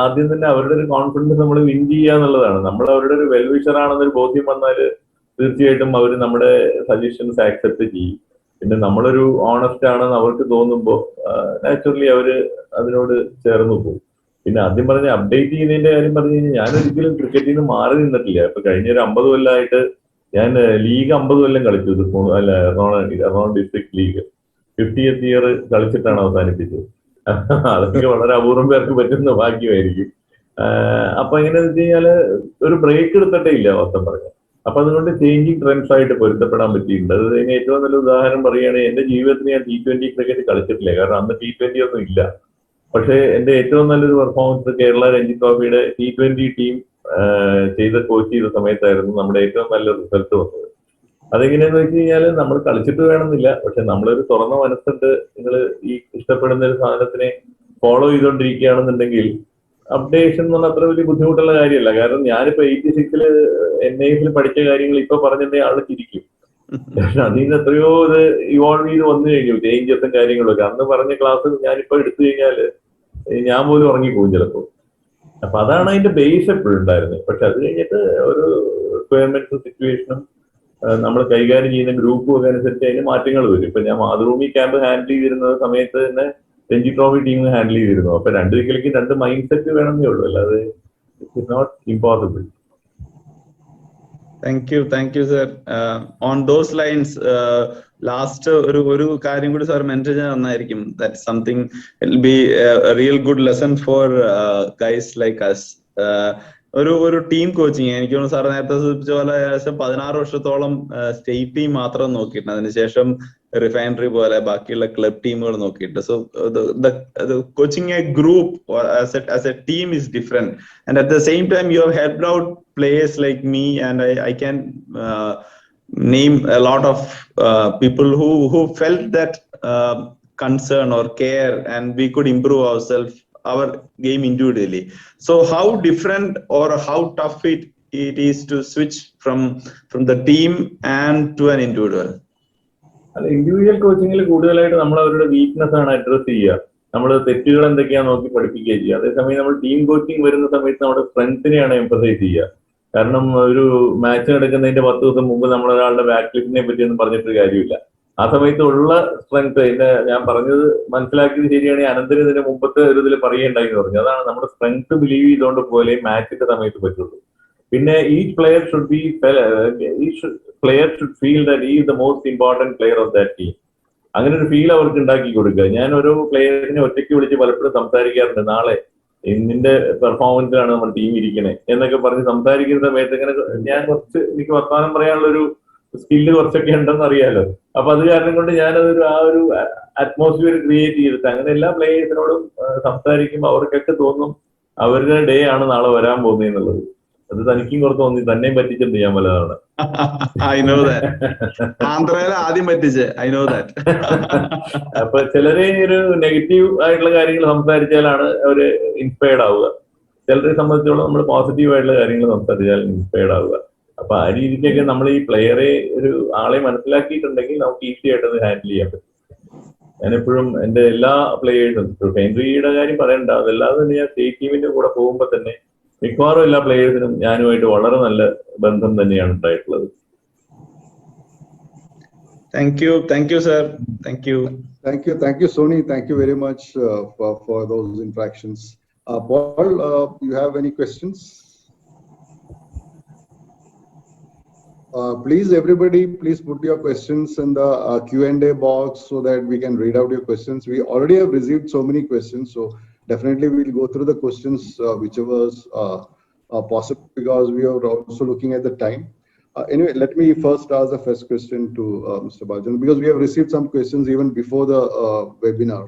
ആദ്യം തന്നെ അവരുടെ ഒരു കോൺഫിഡൻസ് നമ്മൾ വിൻ ചെയ്യുക എന്നുള്ളതാണ്. നമ്മൾ അവരുടെ ഒരു വെൽവിഷർ ആണെന്നൊരു ബോധ്യം വന്നാൽ തീർച്ചയായിട്ടും അവർ നമ്മുടെ സജഷൻസ് ആക്സെപ്റ്റ് ചെയ്യും. പിന്നെ നമ്മളൊരു ഓണസ്റ്റ് ആണെന്ന് അവർക്ക് തോന്നുമ്പോൾ നാച്ചുറലി അവര് അതിനോട് ചേർന്ന് പോകും. പിന്നെ ആദ്യം പറഞ്ഞ അപ്ഡേറ്റ് ചെയ്യുന്നതിന്റെ കാര്യം പറഞ്ഞു കഴിഞ്ഞാൽ ഞാനൊരിക്കലും ക്രിക്കറ്റിൽ നിന്ന് മാറി നിന്നിട്ടില്ല. ഇപ്പൊ കഴിഞ്ഞ ഒരു 50 കൊല്ലമായിട്ട് ഞാൻ ലീഗ് 50 കൊല്ലം കളിച്ചു. Ernakulam district league 50th year കളിച്ചിട്ടാണ് അവസാനിപ്പിച്ചത്. അതൊക്കെ വളരെ അപൂർവം പേർക്ക് പറ്റുന്ന ഭാഗ്യമായിരിക്കും. അപ്പൊ എങ്ങനെയാന്ന് വെച്ച് കഴിഞ്ഞാല് ഒരു ബ്രേക്ക് എടുത്തിട്ടേ ഇല്ല വാസ്തവം പറഞ്ഞ. അപ്പൊ അതുകൊണ്ട് ചേഞ്ചിങ് ട്രെൻഡ്സ് ആയിട്ട് പൊരുത്തപ്പെടാൻ പറ്റിയിട്ടുണ്ട്. അത് ഏറ്റവും നല്ല ഉദാഹരണം പറയുകയാണെങ്കിൽ എന്റെ ജീവിതത്തിൽ ഞാൻ T20 ക്രിക്കറ്റ് കളിച്ചിട്ടില്ല. കാരണം അന്ന് T20 ഒന്നും ഇല്ല. പക്ഷേ എന്റെ ഏറ്റവും നല്ലൊരു പെർഫോമൻസ് കേരള രഞ്ജി ട്രോഫിയുടെ T20 ടീം കോച്ച് ചെയ്ത സമയത്തായിരുന്നു നമ്മുടെ ഏറ്റവും നല്ല റിസൾട്ട് വന്നത്. അതെങ്ങനെയാന്ന് വെച്ച് കഴിഞ്ഞാല് നമ്മൾ കളിച്ചിട്ട് വേണമെന്നില്ല, പക്ഷെ നമ്മളൊരു തുറന്ന മനസ്സുണ്ട്. നിങ്ങൾ ഈ ഇഷ്ടപ്പെടുന്ന ഒരു സാധനത്തിനെ ഫോളോ ചെയ്തുകൊണ്ടിരിക്കുകയാണെന്നുണ്ടെങ്കിൽ അപ്ഡേഷൻ എന്ന് പറഞ്ഞാൽ അത്ര വലിയ ബുദ്ധിമുട്ടുള്ള കാര്യമല്ല. കാരണം ഞാനിപ്പോ 86 NIS പഠിച്ച കാര്യങ്ങൾ ഇപ്പൊ പറഞ്ഞിട്ടേ ആള് ചിരിക്കും. പക്ഷെ അതിൽ നിന്ന് എത്രയോ ഇത് ഇവോൾവ് ചെയ്ത് വന്നു കഴിഞ്ഞു, ചേഞ്ചസും കാര്യങ്ങളൊക്കെ. അന്ന് പറഞ്ഞ ക്ലാസ് ഞാനിപ്പോ എടുത്തു കഴിഞ്ഞാല് ഞാൻ പോലും ഉറങ്ങിപ്പോകും ചിലപ്പോ. അപ്പൊ അതാണ് അതിന്റെ ബേസ് എപ്പോഴും ഉണ്ടായിരുന്നത്. പക്ഷെ അത് കഴിഞ്ഞിട്ട് ഒരു റിക്വയർമെന്റ്സും സിറ്റുവേഷനും നമ്മൾ കൈകാര്യം ചെയ്യുന്ന ഗ്രൂപ്പും ഒക്കെ അനുസരിച്ച് അതിന് മാറ്റങ്ങൾ വരും. ഇപ്പൊ ഞാൻ മാതൃഭൂമി ക്യാമ്പ് ഹാൻഡിൽ ചെയ്തിരുന്ന സമയത്ത് തന്നെ രഞ്ജി ട്രോഫി ടീം ഹാൻഡിൽ ചെയ്തിരുന്നു. അപ്പൊ രണ്ട് കളിക്ക് 2 മൈൻഡ് സെറ്റ് വേണമെന്നേ ഉള്ളൂ, അല്ലാതെ it's not impossible. Thank you sir. On those lines last ഒരു കാര്യം കൂടി സാർ മെൻഷൻ ചെയ്യാൻ നന്നായിരിക്കും. That something will be real good lesson for guys like us. ഒരു ടീം കോച്ചിങ് എനിക്ക് തോന്നുന്നു സാർ നേരത്തെ സൂചിപ്പിച്ച പോലെ ഏകദേശം 16 വർഷത്തോളം സ്റ്റേറ്റ് ടീം മാത്രം നോക്കിയിട്ടുണ്ട്. അതിനുശേഷം റിഫൈനറി പോലെ ബാക്കിയുള്ള ക്ലബ് ടീമുകൾ നോക്കിയിട്ട്. So coaching A group as A team is different. And at the same time you have helped out players like me, and I can name a lot of people who felt that concern or care, and we could improve our game individually. So how different or how tough it is to switch from the team and to an individual? അല്ല, individual കോച്ചിങ്ങിൽ കൂടുതലായിട്ട് നമ്മൾ അവരുടെ weakness ആണ് address ചെയ്യുക. നമ്മൾ തെറ്റുകൾ എന്തൊക്കെയാ നോക്കി പഠിപ്പിക്കുകയും ചെയ്യുക. അതേസമയം നമ്മൾ ടീം കോച്ചിങ് വരുന്ന സമയത്ത് നമ്മുടെ സ്ട്രെങ്ത്തിനെയാണ് എംഫസൈസ് ചെയ്യുക. കാരണം ഒരു മാച്ച് നടക്കുന്നതിന്റെ 10 ദിവസം മുമ്പ് നമ്മളൊരാളുടെ ബാക്ക്ലിഫിനെ പറ്റിയൊന്നും പറഞ്ഞിട്ട് കാര്യമില്ല. ആ സമയത്ത് ഉള്ള സ്ട്രെങ്ത്, ഞാൻ പറഞ്ഞത് മനസ്സിലാക്കിയത് ശരിയാണെങ്കിൽ അനന്തരം ഇതിന് മുമ്പത്തെ ഒരു ഇതിൽ പറയേണ്ടായിരുന്നു പറഞ്ഞു. അതാണ് നമ്മുടെ സ്ട്രെങ്ത് ബിലീവ് ചെയ്തുകൊണ്ട് പോലെ മാച്ചിന്റെ സമയത്ത് പറ്റുള്ളൂ. പിന്നെ each player should feel that is the most important player of that team. അങ്ങനെ ഒരു ഫീൽ അവർക്ക് ഉണ്ടാക്കി കൊടുക്കുക. ഞാൻ ഓരോ പ്ലെയറിനെ ഒറ്റയ്ക്ക് വിളിച്ച് പലപ്പോഴും സംസാരിക്കാറുണ്ട്. നാളെ നിന്റെ പെർഫോമൻസിലാണ് നമ്മുടെ ടീം ഇരിക്കണേ എന്നൊക്കെ പറഞ്ഞ് സംസാരിക്കുന്ന സമയത്ത് ഇങ്ങനെ ഞാൻ എനിക്ക് വർത്തമാനം പറയാനുള്ള ഒരു സ്കില്ല് കുറച്ചൊക്കെ ഉണ്ടെന്ന് അറിയാലോ. അപ്പൊ അത് കാരണം കൊണ്ട് ഞാനതൊരു ആ ഒരു അറ്റ്മോസ്ഫിയർ ക്രിയേറ്റ് ചെയ്തിട്ട് അങ്ങനെ എല്ലാ പ്ലേയേഴ്സിനോടും സംസാരിക്കുമ്പോൾ അവർക്കൊക്കെ തോന്നും അവരുടെ ഡേ ആണ് നാളെ വരാൻ പോകുന്നതെന്നുള്ളത്. അത് തനിക്കും കുറച്ച് തോന്നി, തന്നെയും പറ്റിച്ചിട്ടുണ്ട് ഞാൻ പലതാണ്. I know that. ആന്ധ്രയിലെ ആദ്യം പറ്റിച്ച്. I know that. അപ്പൊ ചിലരെ ഒരു നെഗറ്റീവ് ആയിട്ടുള്ള കാര്യങ്ങൾ സംസാരിച്ചാലാണ് അവര് ഇൻസ്പയർഡ് ആവുക. ചിലരെ സംബന്ധിച്ചോളം നമ്മൾ പോസിറ്റീവ് ആയിട്ടുള്ള കാര്യങ്ങൾ സംസാരിച്ചാൽ ഇൻസ്പയർഡ് ആവുക. അപ്പൊ ആ രീതിക്കൊക്കെ നമ്മൾ ഈ പ്ലെയറെ ഒരു ആളെ മനസ്സിലാക്കിയിട്ടുണ്ടെങ്കിൽ നമുക്ക് ഈസി ആയിട്ട് അത് ഹാൻഡിൽ ചെയ്യാൻ പറ്റും. ഞാനെപ്പോഴും എന്റെ എല്ലാ പ്ലെയേഴ്സും, ഹെൻറിയുടെ കാര്യം പറയണ്ട, അതല്ലാതെ തന്നെ ഞാൻ സ്റ്റേറ്റ് ടീമിന്റെ കൂടെ പോകുമ്പോൾ തന്നെ മിക്കവാറും എല്ലാ പ്ലെയേഴ്സിനും ഞാനുമായിട്ട് വളരെ നല്ല ബന്ധം തന്നെയാണ് ഉണ്ടായിട്ടുള്ളത്. Thank you, sir. Thank you, Sony. Thank you very much for those interactions. Paul, you have any questions? Please, everybody, please put your questions in the Q&A box so that we can read out your questions. We already have received so many questions, so definitely we'll go through the questions whichever is possible, because we are also looking at the time. Anyway, let me first ask the first question to Mr. Balajan, because we have received some questions even before the webinar.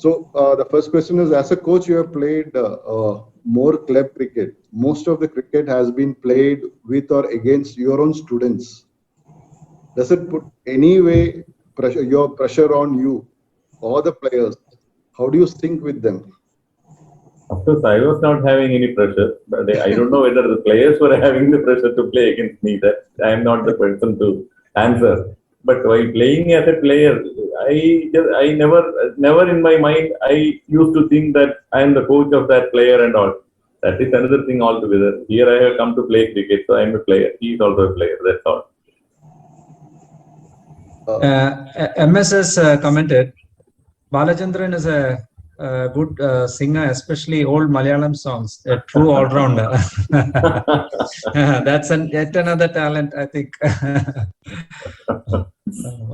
So the first question is, as a coach, you have played more club cricket. Most of the cricket has been played with or against your own students. Does it put any way pressure on you or the players? How do you sync with them? Of course, I was not having any pressure, but I don't know whether the players were having the pressure to play against me. That I am not the person to answer. But while playing as a player, I never in my mind I used to think that I am the coach of that player and all. That is another thing altogether. Here I have come to play cricket, so I am a player. He is also a player. That's all. MS has commented, Balachandran is a good singer, especially old Malayalam songs, a true all-rounder. That's yet another talent, I think.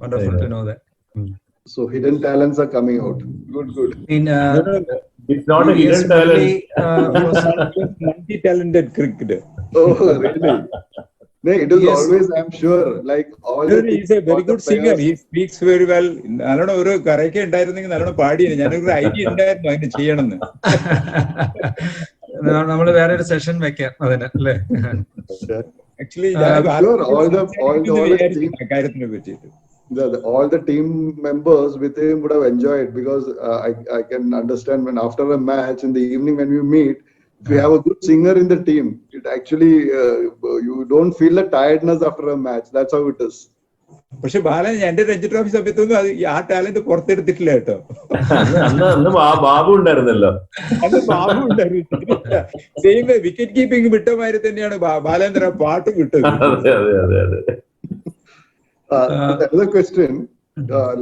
Wonderful to know that. So hidden talents are coming out. Good. It's not a hidden talent. Multi-talented cricketer. Oh, really? No, it is always, I'm sure, like all the He's a very good singer. He speaks very well. നല്ലോണം ഒരു കറയൊക്കെ ഉണ്ടായിരുന്നെങ്കിൽ നല്ലോണം പാടിയാണ്. ഞാനൊരു idea ഉണ്ടായിരുന്നു അതിന് ചെയ്യണമെന്ന്. നമ്മള് വേറൊരു സെഷൻ വെക്കാം അതിന്, അല്ലേ? Actually, കാര്യത്തിനെ പറ്റിയിട്ട് all the team members with him would have enjoyed, because I can understand when after a match in the evening when we meet, if you have a good singer in the team, it actually you don't feel the tiredness after a match. That's how it is. പക്ഷെ ബാലൻ എന്റെ Ranji trophy സമയത്തൊന്നും അത് ആ talent പുറത്തെടുത്തിട്ടില്ല കേട്ടോ. അന്ന് ബാബു ഉണ്ടായിരുന്നല്ലോ. അന്ന് ബാബു ഉണ്ടായിരുന്നു. സെയിം വിക്കറ്റ് കീപ്പിംഗ് വിട്ടമാതിരി തന്നെയാണ് ബാലേന്ദ്ര പാട്ട് വിട്ടത്. Another question,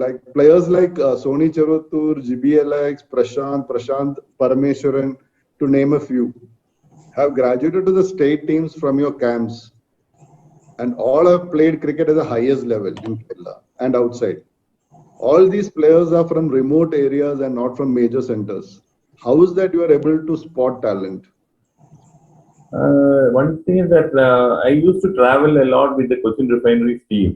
like players like Sony Cheruttur, GBLX, Prashant Parameswaran, to name a few, have graduated to the state teams from your camps, and all have played cricket at the highest level in Kerala and outside. All these players are from remote areas and not from major centers. How is that you are able to spot talent? One thing is that I used to travel a lot with the Cochin Refineries team.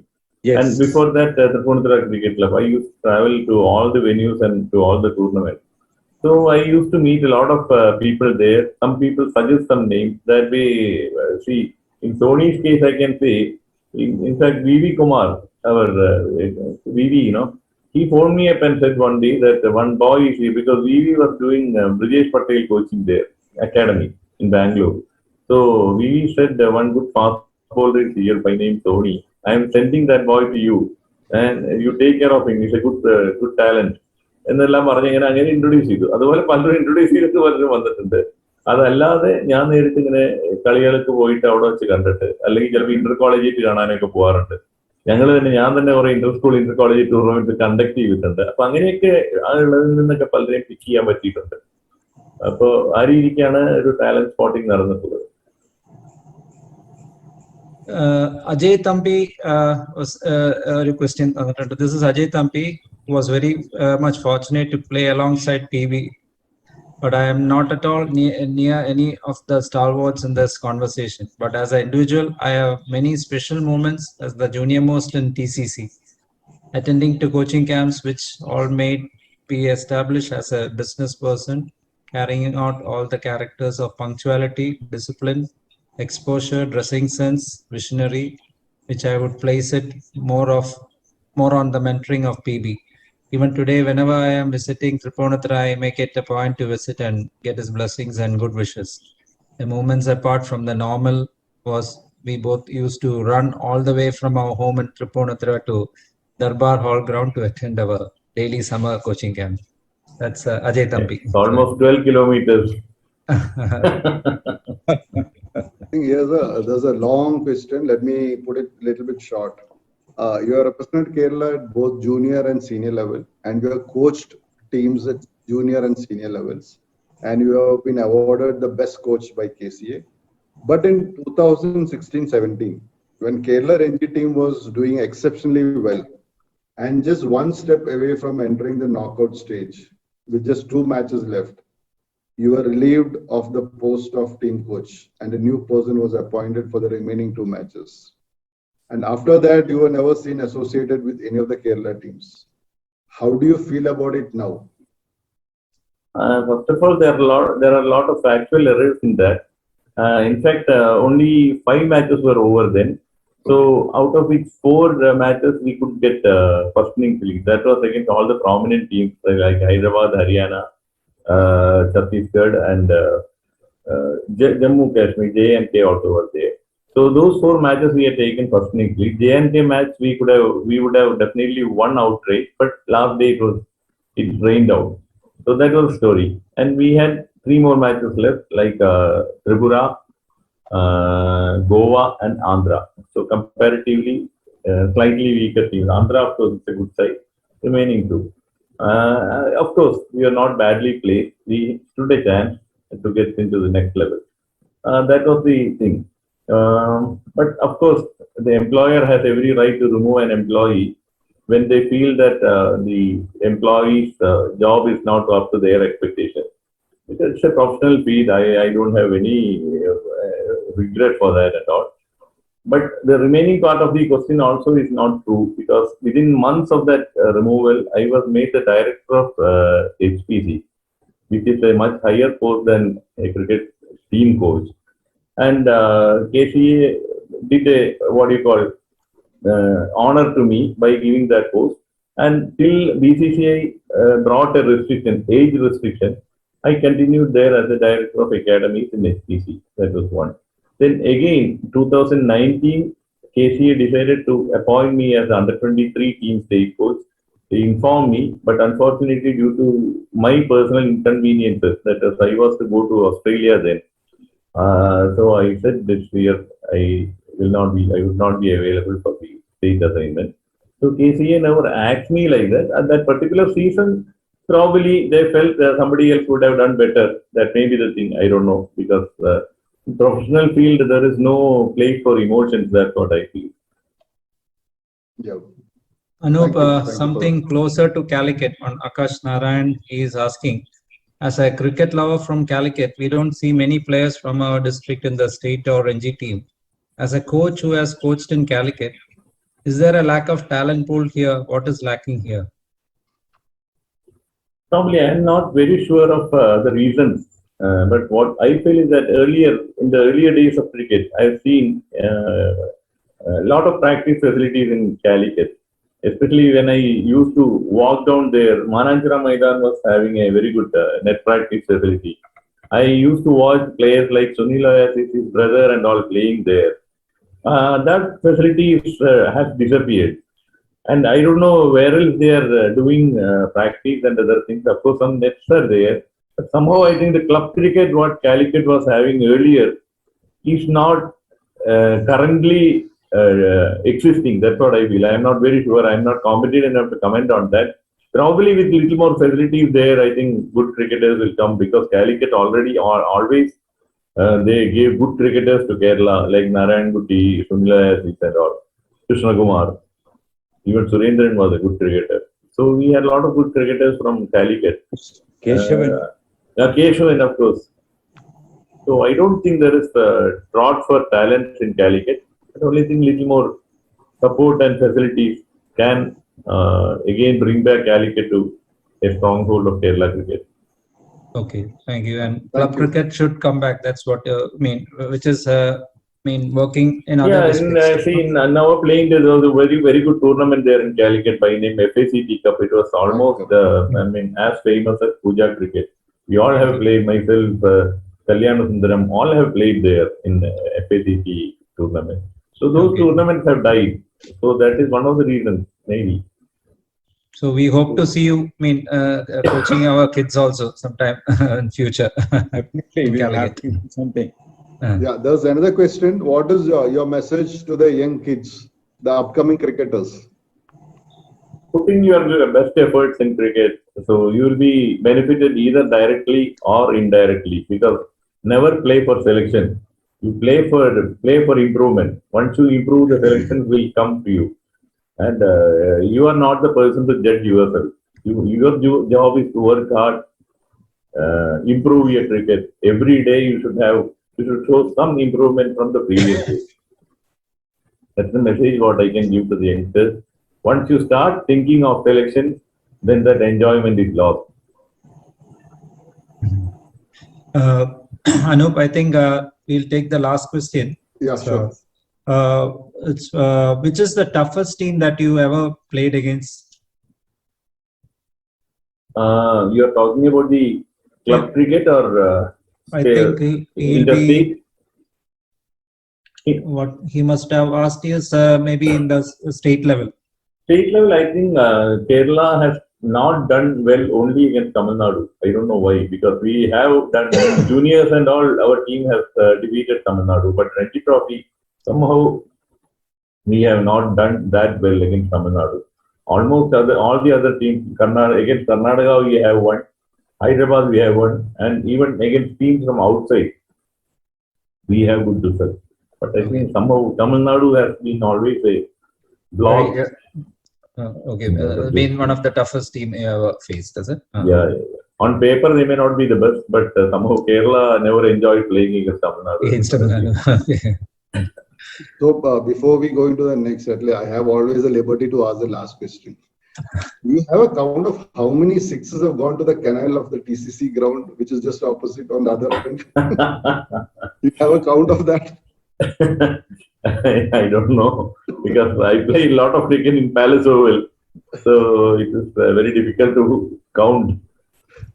Yes. And before that, the Tripura Cricket Club, I used to travel to all the venues and to all the tournaments. So I used to meet a lot of people there. Some people suggest some names. That way, see, in Sony's case, I can say, in fact, VV Kumar, our VV, he phoned me up and said one day that one boy is here, because VV was doing Brijesh Patel coaching there, academy in Bangalore. So VV said one good fast bowler is here by name Sony. I am sending that boy to you, and you take care of him. He's a good talent. എന്നെല്ലാം പറഞ്ഞ് അങ്ങനെ introduce ചെയ്തു. അതുപോലെ പലരും introduce ചെയ്തിട്ട് പലരും വന്നിട്ടുണ്ട്. അതല്ലാതെ ഞാൻ നേരിട്ട് ഇങ്ങനെ കളികൾക്ക് പോയിട്ട് അവിടെ വെച്ച് കണ്ടിട്ട്, അല്ലെങ്കിൽ ചിലപ്പോൾ ഇന്റർ കോളേജിൽ കാണാനൊക്കെ പോകാറുണ്ട്. ഞാൻ തന്നെ കുറെ Inter school Inter college tournament conduct ചെയ്തിട്ടുണ്ട്. അപ്പൊ അങ്ങനെയൊക്കെ ഉള്ളതിൽ നിന്നൊക്കെ പലരെയും പിക്ക് ചെയ്യാൻ പറ്റിയിട്ടുണ്ട്. അപ്പോ ആ രീതിക്കാണ് ഒരു ടാലന്റ് സ്പോട്ടിംഗ് നടന്നിട്ടുള്ളത്. Ajay Thampi was a question. This is Ajay Thampi, who was very much fortunate to play alongside PB, but I am not at all near any of the stalwarts in this conversation. But as an individual, I have many special moments as the junior most in TCC, attending to coaching camps, which all made me establish as a business person, carrying out all the characters of punctuality, discipline, exposure, dressing sense, visionary, which I would place it more on the mentoring of PB. Even today, whenever I am visiting Tripunithura, I make it a point to visit and get his blessings and good wishes. The moments apart from the normal was we both used to run all the way from our home in Tripunithura to Darbar Hall ground to attend our daily summer coaching camp. That's Ajay Thampi. It's almost 12 kilometers. I think there's a long question. Let me put it a little bit short. You are represented Kerala at both junior and senior level, and you have coached teams at junior and senior levels, and you have been awarded the best coach by KCA. But in 2016-17, when Kerala Ranji team was doing exceptionally well, and just one step away from entering the knockout stage, with just 2 matches left, you were relieved of the post of team coach, and a new person was appointed for the remaining 2 matches. And after that, you were never seen associated with any of the Kerala teams. How do you feel about it now? First of all, there are a lot of factual errors in that. In fact, only 5 matches were over then. So out of which 4 matches we could get first innings lead. That was against all the prominent teams like Hyderabad, Haryana, Chhattisgarh, and Jammu Kashmir. J&K also were there. So those 4 matches we had taken first innings lead. J&K match we would have definitely won outright, but last day it rained out. So that was the story. And we had 3 more matches left, like Tripura, Goa, and Andhra. So comparatively, slightly weaker teams. Andhra, of course, is a good side. Remaining 2. Of course, we are not badly placed. We stood a chance to get into the next level. That was the thing. But of course, the employer has every right to remove an employee when they feel that the employee's job is not up to their expectation. It's a professional field. I don't have any regret for that at all. But the remaining part of the question also is not true, because within months of that removal, I was made the director of HPC, which is a much higher post than a cricket team coach. And KCA did honor to me by giving that post. And till BCCI brought a restriction, age restriction, I continued there as the director of academies in HPC. That was one. Then again, 2019, KCA decided to appoint me as the under-23 team state coach. They informed me, but unfortunately, due to my personal inconveniences, that is, I was to go to Australia then. So I said this year I would not be available for the state assignment. So KCA never asked me like that. At that particular season, probably they felt that somebody else would have done better. That may be the thing. I don't know, because professional field there is no place for emotions. That's what I feel. Yeah. Anup, Thank you something closer to Calicut on Akash Narayan, he is asking. As a cricket lover from Calicut, we don't see many players from our district in the state or Ranji team. As a coach who has coached in Calicut, is there a lack of talent pool here? What is lacking here? Probably I am not very sure of the reasons, but what I feel is that in the earlier days of cricket, I've seen a lot of practice facilities in Calicut. Especially when I used to walk down there, Mananjara Maidan was having a very good net practice facility. I used to watch players like Sunil Ayasis, his brother, and all playing there. That facility has disappeared. And I don't know where else they are doing practice and other things. Of course, some nets are there, somehow I think the club cricket what Calicut was having earlier is not currently existing. That's what I feel. I am not very sure. I am not competent enough to comment on that. Probably with little more facilities there, I think good cricketers will come because Calicut already are always they gave good cricketers to Kerala like Narayan Gutti, Sunila and all, Krishna Kumar. Even Surendran was a good cricketer. So we had a lot of good cricketers from Calicut. Keshavan. Keshavan, of course. So I don't think there is a drought for talent in Calicut. I only think little more support and facilities can again bring back Calicut to a stronghold of Kerala cricket. Okay, thank you. And club you. cricket should come back. That's what which is working in other Yeah, districts. see, in our playing there was a very, very good tournament there in Calicut by name FACT Cup. It was almost, as famous as Puja cricket. We all have played, myself, Kalyana Sundaram, all have played there in FACT tournament. So those Okay. tournaments have died. So that is one of the reasons, maybe. So we hope to see you coaching our kids also sometime in future. Definitely, in we'll have Calicut. to do something. Yeah, there's another question. What is your message to the young kids, the upcoming cricketers? Putting your best efforts in cricket, so you will be benefited either directly or indirectly because never play for selection. You play for improvement. Once you improve, the selections will come to you, and you are not the person to judge yourself. Your job is to work hard, improve your cricket every day. You should show some improvement from the previous day. That's the message what I can give to the youngsters. Once you start thinking of selection, then that enjoyment is lost. Anup, I think we'll take the last question. Yeah, So, sure. it's which is the toughest team that you ever played against? You are talking about the club cricket or I think he'll interstate? what he must have asked is maybe in the state level. State level, I think Kerala has not done well only against Tamil Nadu. I don't know why, because we have done juniors and all. Our team has defeated Tamil Nadu, but Ranji Trophy somehow we have not done that well against Tamil Nadu. Almost all the other teams, against Karnataka we have won, Hyderabad we have won, and even against teams from outside we have good results. But I think somehow Tamil Nadu has been always a block. Okay, been one of the toughest team you ever faced, is it? Yeah. On paper, they may not be the best, but somehow Kerala never enjoyed playing against Tamil Nadu. Against Tamil Nadu. So before we go into the next, I have always the liberty to ask the last question. Do you have a count of how many sixes have gone to the canal of the TCC ground, which is just opposite on the other end? You have a count of that? I don't know because I play a lot of cricket in Palace Oval, so it is very difficult to count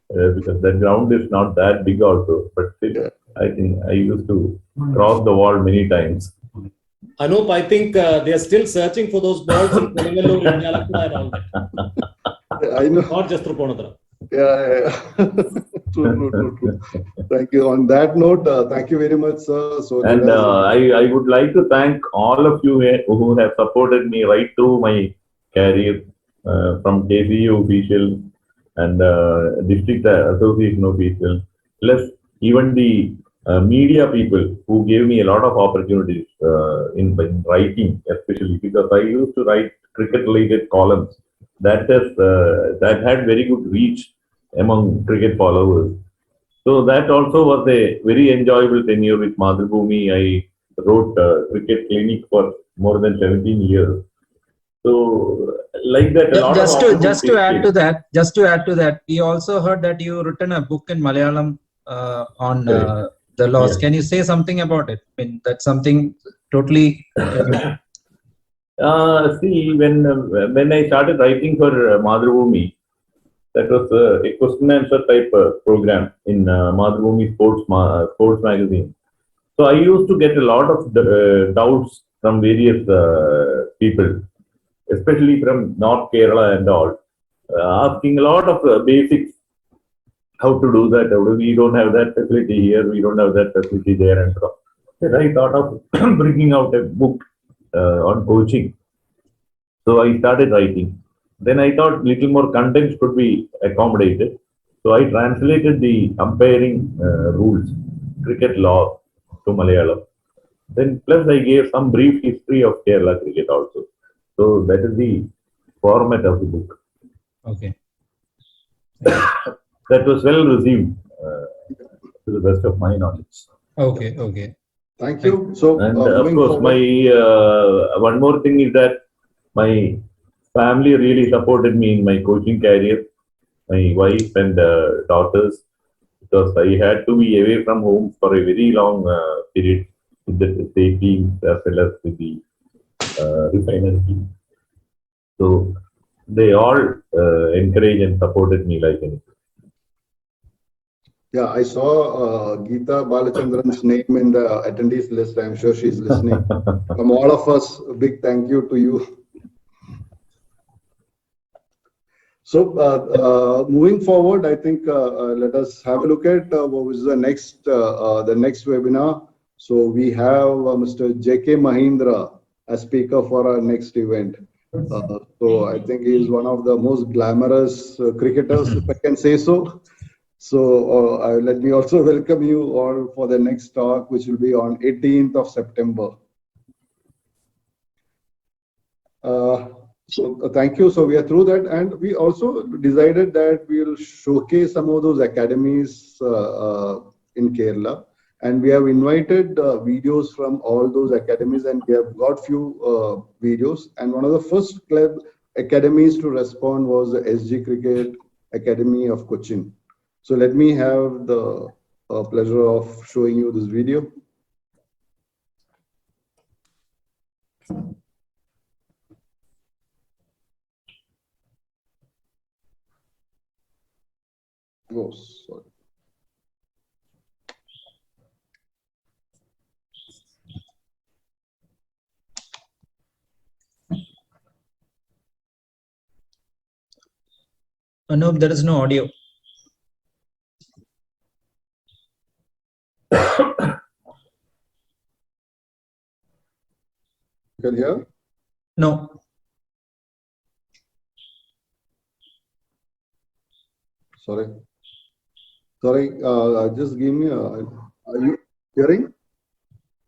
because the ground is not that big also. But still, I think I used to cross the wall many times. Anup, I think they are still searching for those balls in Kodingalur and Jalakuna around it. I know. Not just through Ponadara. Yeah. True. Thank you. On that note, thank you very much, sir. So And I would like to thank all of you who have supported me right through my career, from KCU official and district association official, plus even the media people who gave me a lot of opportunities in writing, especially because I used to write cricket-related columns that had very good reach among cricket followers. So that also was a very enjoyable tenure with Madhubhumi. I wrote cricket clinic for more than 17 years. So like that, a lot Just of to add to that, we also heard that you written a book in Malayalam on the laws. Yes. Can you say something about it? I mean, that's something totally. See, when I started writing for Madhubhumi, that was a question answer type program in Madhubhumi sports magazine. So I used to get a lot of doubts from various people, especially from North Kerala and all, asking a lot of basics how to do that. We don't have that facility here. We don't have that facility there, and so. Then I thought of bringing out a book on coaching. So I started writing. Then I thought little more content could be accommodated. So I translated the umpiring rules, cricket law to Malayalam. Then plus I gave some brief history of Kerala cricket also. So that is the format of the book. Okay. That was well received to the best of my knowledge. Okay. Okay. Thank you. So, And of moving course, forward- my one more thing is that my family really supported me in my coaching career. My wife and daughters, because I had to be away from home for a very long period with the state team as well as with the refinery team. So they all encouraged and supported me like anything. Yeah, I saw Geeta Balachandran's name in the attendees list. I'm sure she's listening. From all of us, a big thank you to you. So, moving forward, I think let us have a look at what was the next webinar. So we have Mr. J.K. Mahindra as speaker for our next event. So I think he is one of the most glamorous cricketers, if I can say so. So let me also welcome you all for the next talk, which will be on 18th of September. So thank you. So we are through that, and we also decided that we will showcase some of those academies in Kerala, and we have invited videos from all those academies, and we have got few videos. And one of the first club academies to respond was the SG Cricket Academy of Cochin. So let me have the pleasure of showing you this video. Oh, sorry. No, there is no audio. You can hear? No. Sorry. Just give me are you hearing?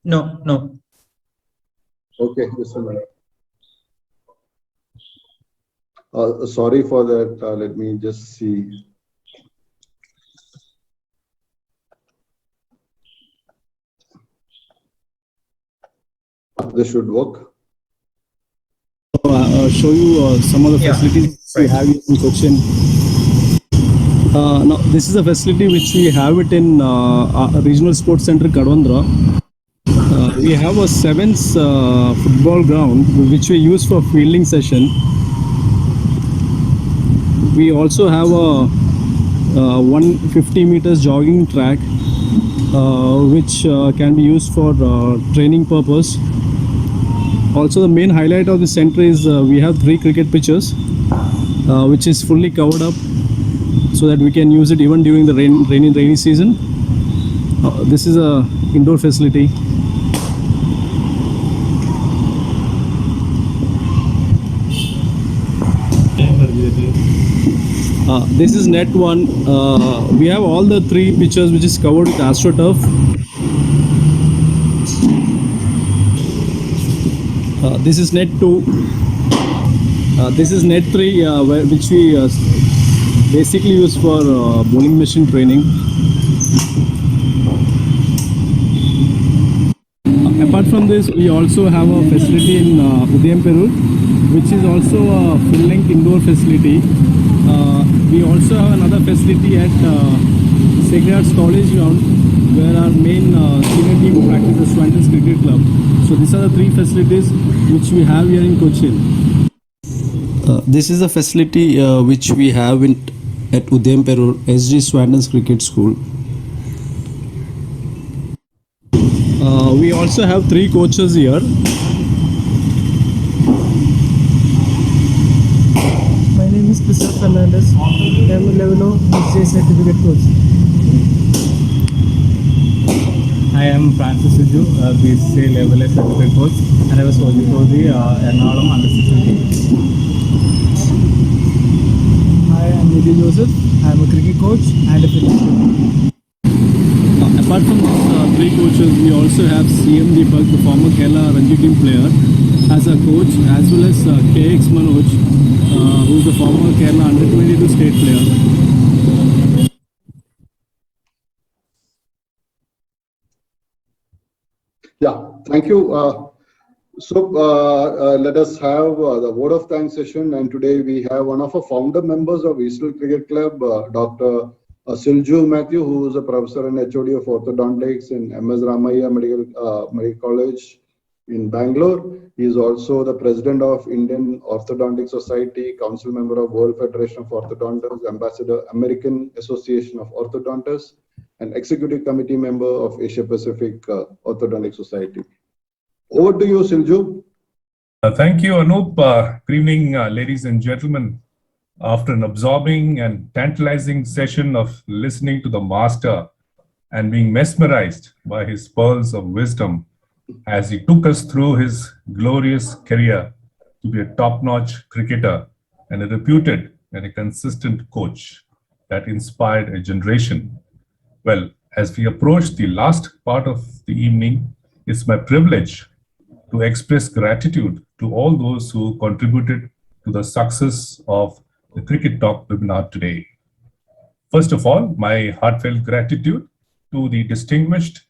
No. No. Okay, just a minute. Sorry for that. Let me just see. This should work. Show you some of the Yeah, facilities we have in Cochin. Now, this is a facility which we have it in Regional Sports Center, Kadwandra. We have a sevens football ground which we use for fielding session. We also have a 150 meters jogging track which can be used for training purpose. Also, the main highlight of the center is we have 3 cricket pitches which is fully covered up so that we can use it even during the rainy season. This is a indoor facility. This is net 1. We have all the 3 pitches which is covered with AstroTurf. This is net 2. This is net 3 which we basically use for bowling machine training. Apart from this, we also have a facility in Udayamperur, which is also a full-length indoor facility. We also have another facility at Sacred Hearts College Ground, where our main senior team practices Swantons Cricket Club. So these are the 3 facilities which we have here in Cochin. This is a facility which we have at Udayamperur, SG Swantons Cricket School. We also have 3 coaches here. My name is Christopher Fernandez. I am a level of BCA certificate course. I am Francis Suju, BCA level A certificate course, and I was coaching for the Ernakulam under 16 team. Hi, I'm Nidhi Joseph. I am a cricket coach and a fitness coach. Apart from these three coaches, we also have CM Deepak, the former Kerala Ranji team player, as a coach, as well as KX Manoj, who is the former Kerala under-22 state player. Yeah, thank you. Let us have the word of thanks session. And today we have one of our founder members of Eastern Cricket Club, Dr. Silju Matthew, who is a professor and HOD of orthodontics in MS Ramaiah Medical College in Bangalore. He is also the president of Indian Orthodontic Society, council member of World Federation of Orthodontists, ambassador, American Association of Orthodontists, and executive committee member of Asia Pacific Orthodontic Society. Over to you, Silju. Thank you, Anup. Good evening, ladies and gentlemen. After an absorbing and tantalizing session of listening to the master and being mesmerized by his pearls of wisdom as he took us through his glorious career to be a top-notch cricketer and a reputed and a consistent coach that inspired a generation. Well, as we approach the last part of the evening, it's my privilege to express gratitude to all those who contributed to the success of the Cricket Talk webinar today. First of all, my heartfelt gratitude to the distinguished,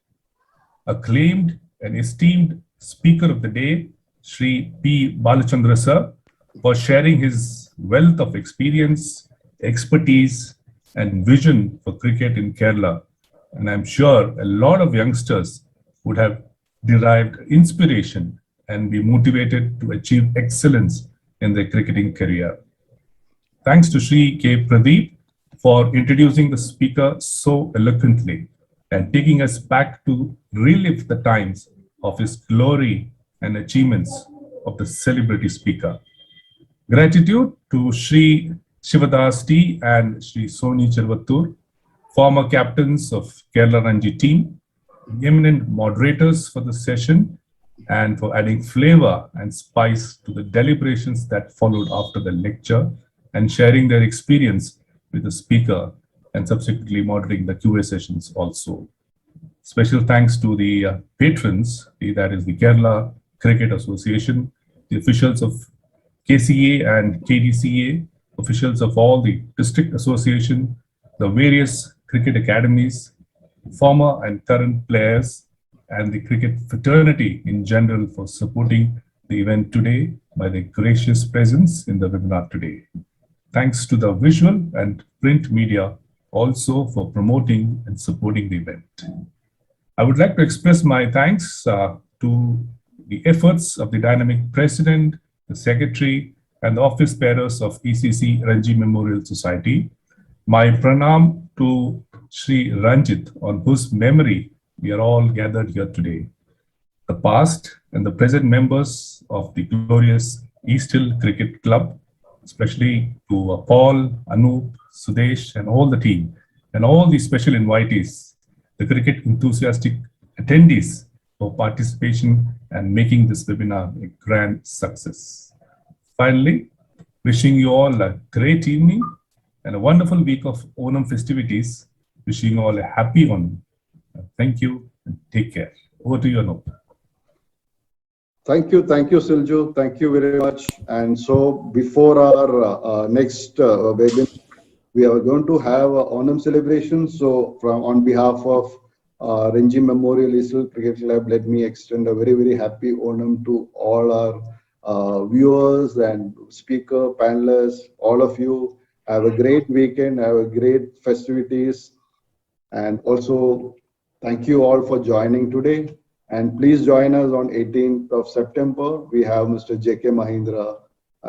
acclaimed and esteemed speaker of the day, Shri P. Balachandra sir, for sharing his wealth of experience, expertise, and vision for cricket in Kerala. And I'm sure a lot of youngsters would have derived inspiration and be motivated to achieve excellence in their cricketing career. Thanks to Shri K. Pradeep for introducing the speaker so eloquently and taking us back to relive the times of his glory and achievements of the celebrity speaker. Gratitude to Shri Shivadas T and Shri Soni Chervattur, former captains of Kerala Ranji team, eminent moderators for the session, and for adding flavor and spice to the deliberations that followed after the lecture and sharing their experience with the speaker and subsequently moderating the Q&A sessions also. Special thanks to the patrons, that is the Kerala Cricket Association, the officials of KCA and KDCA, officials of all the district association, the various cricket academies, former and current players, and the cricket fraternity in general for supporting the event today by their gracious presence in the webinar today. Thanks to the visual and print media also for promoting and supporting the event. I would like to express my thanks to the efforts of the dynamic president, the secretary, and the office bearers of ECC Ranji Memorial Society. My pranam to Shri Ranjit, on whose memory we are all gathered here today. The past and the present members of the glorious East Hill Cricket Club, especially to Paul, Anup, Sudesh, and all the team, and all the special invitees, the cricket enthusiastic attendees for participation and making this webinar a grand success. Finally, wishing you all a great evening and a wonderful week of Onam festivities. Wishing you all a happy Onam. Thank you and take care. Over to you, Anup. Thank you, Silju. Thank you very much. And so before our next webinar, we are going to have Onam celebration. So on behalf of Ranji Memorial East Hill Cricket Club, let me extend a very, very happy Onam to all our viewers and speaker, panelists, all of you. Have a great weekend, have a great festivities. And also, thank you all for joining today. And please join us on 18th of September. We have Mr. J.K. Mahindra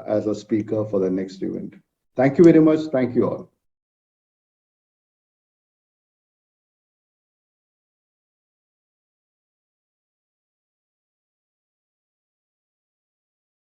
as a speaker for the next event. Thank you very much. Thank you all.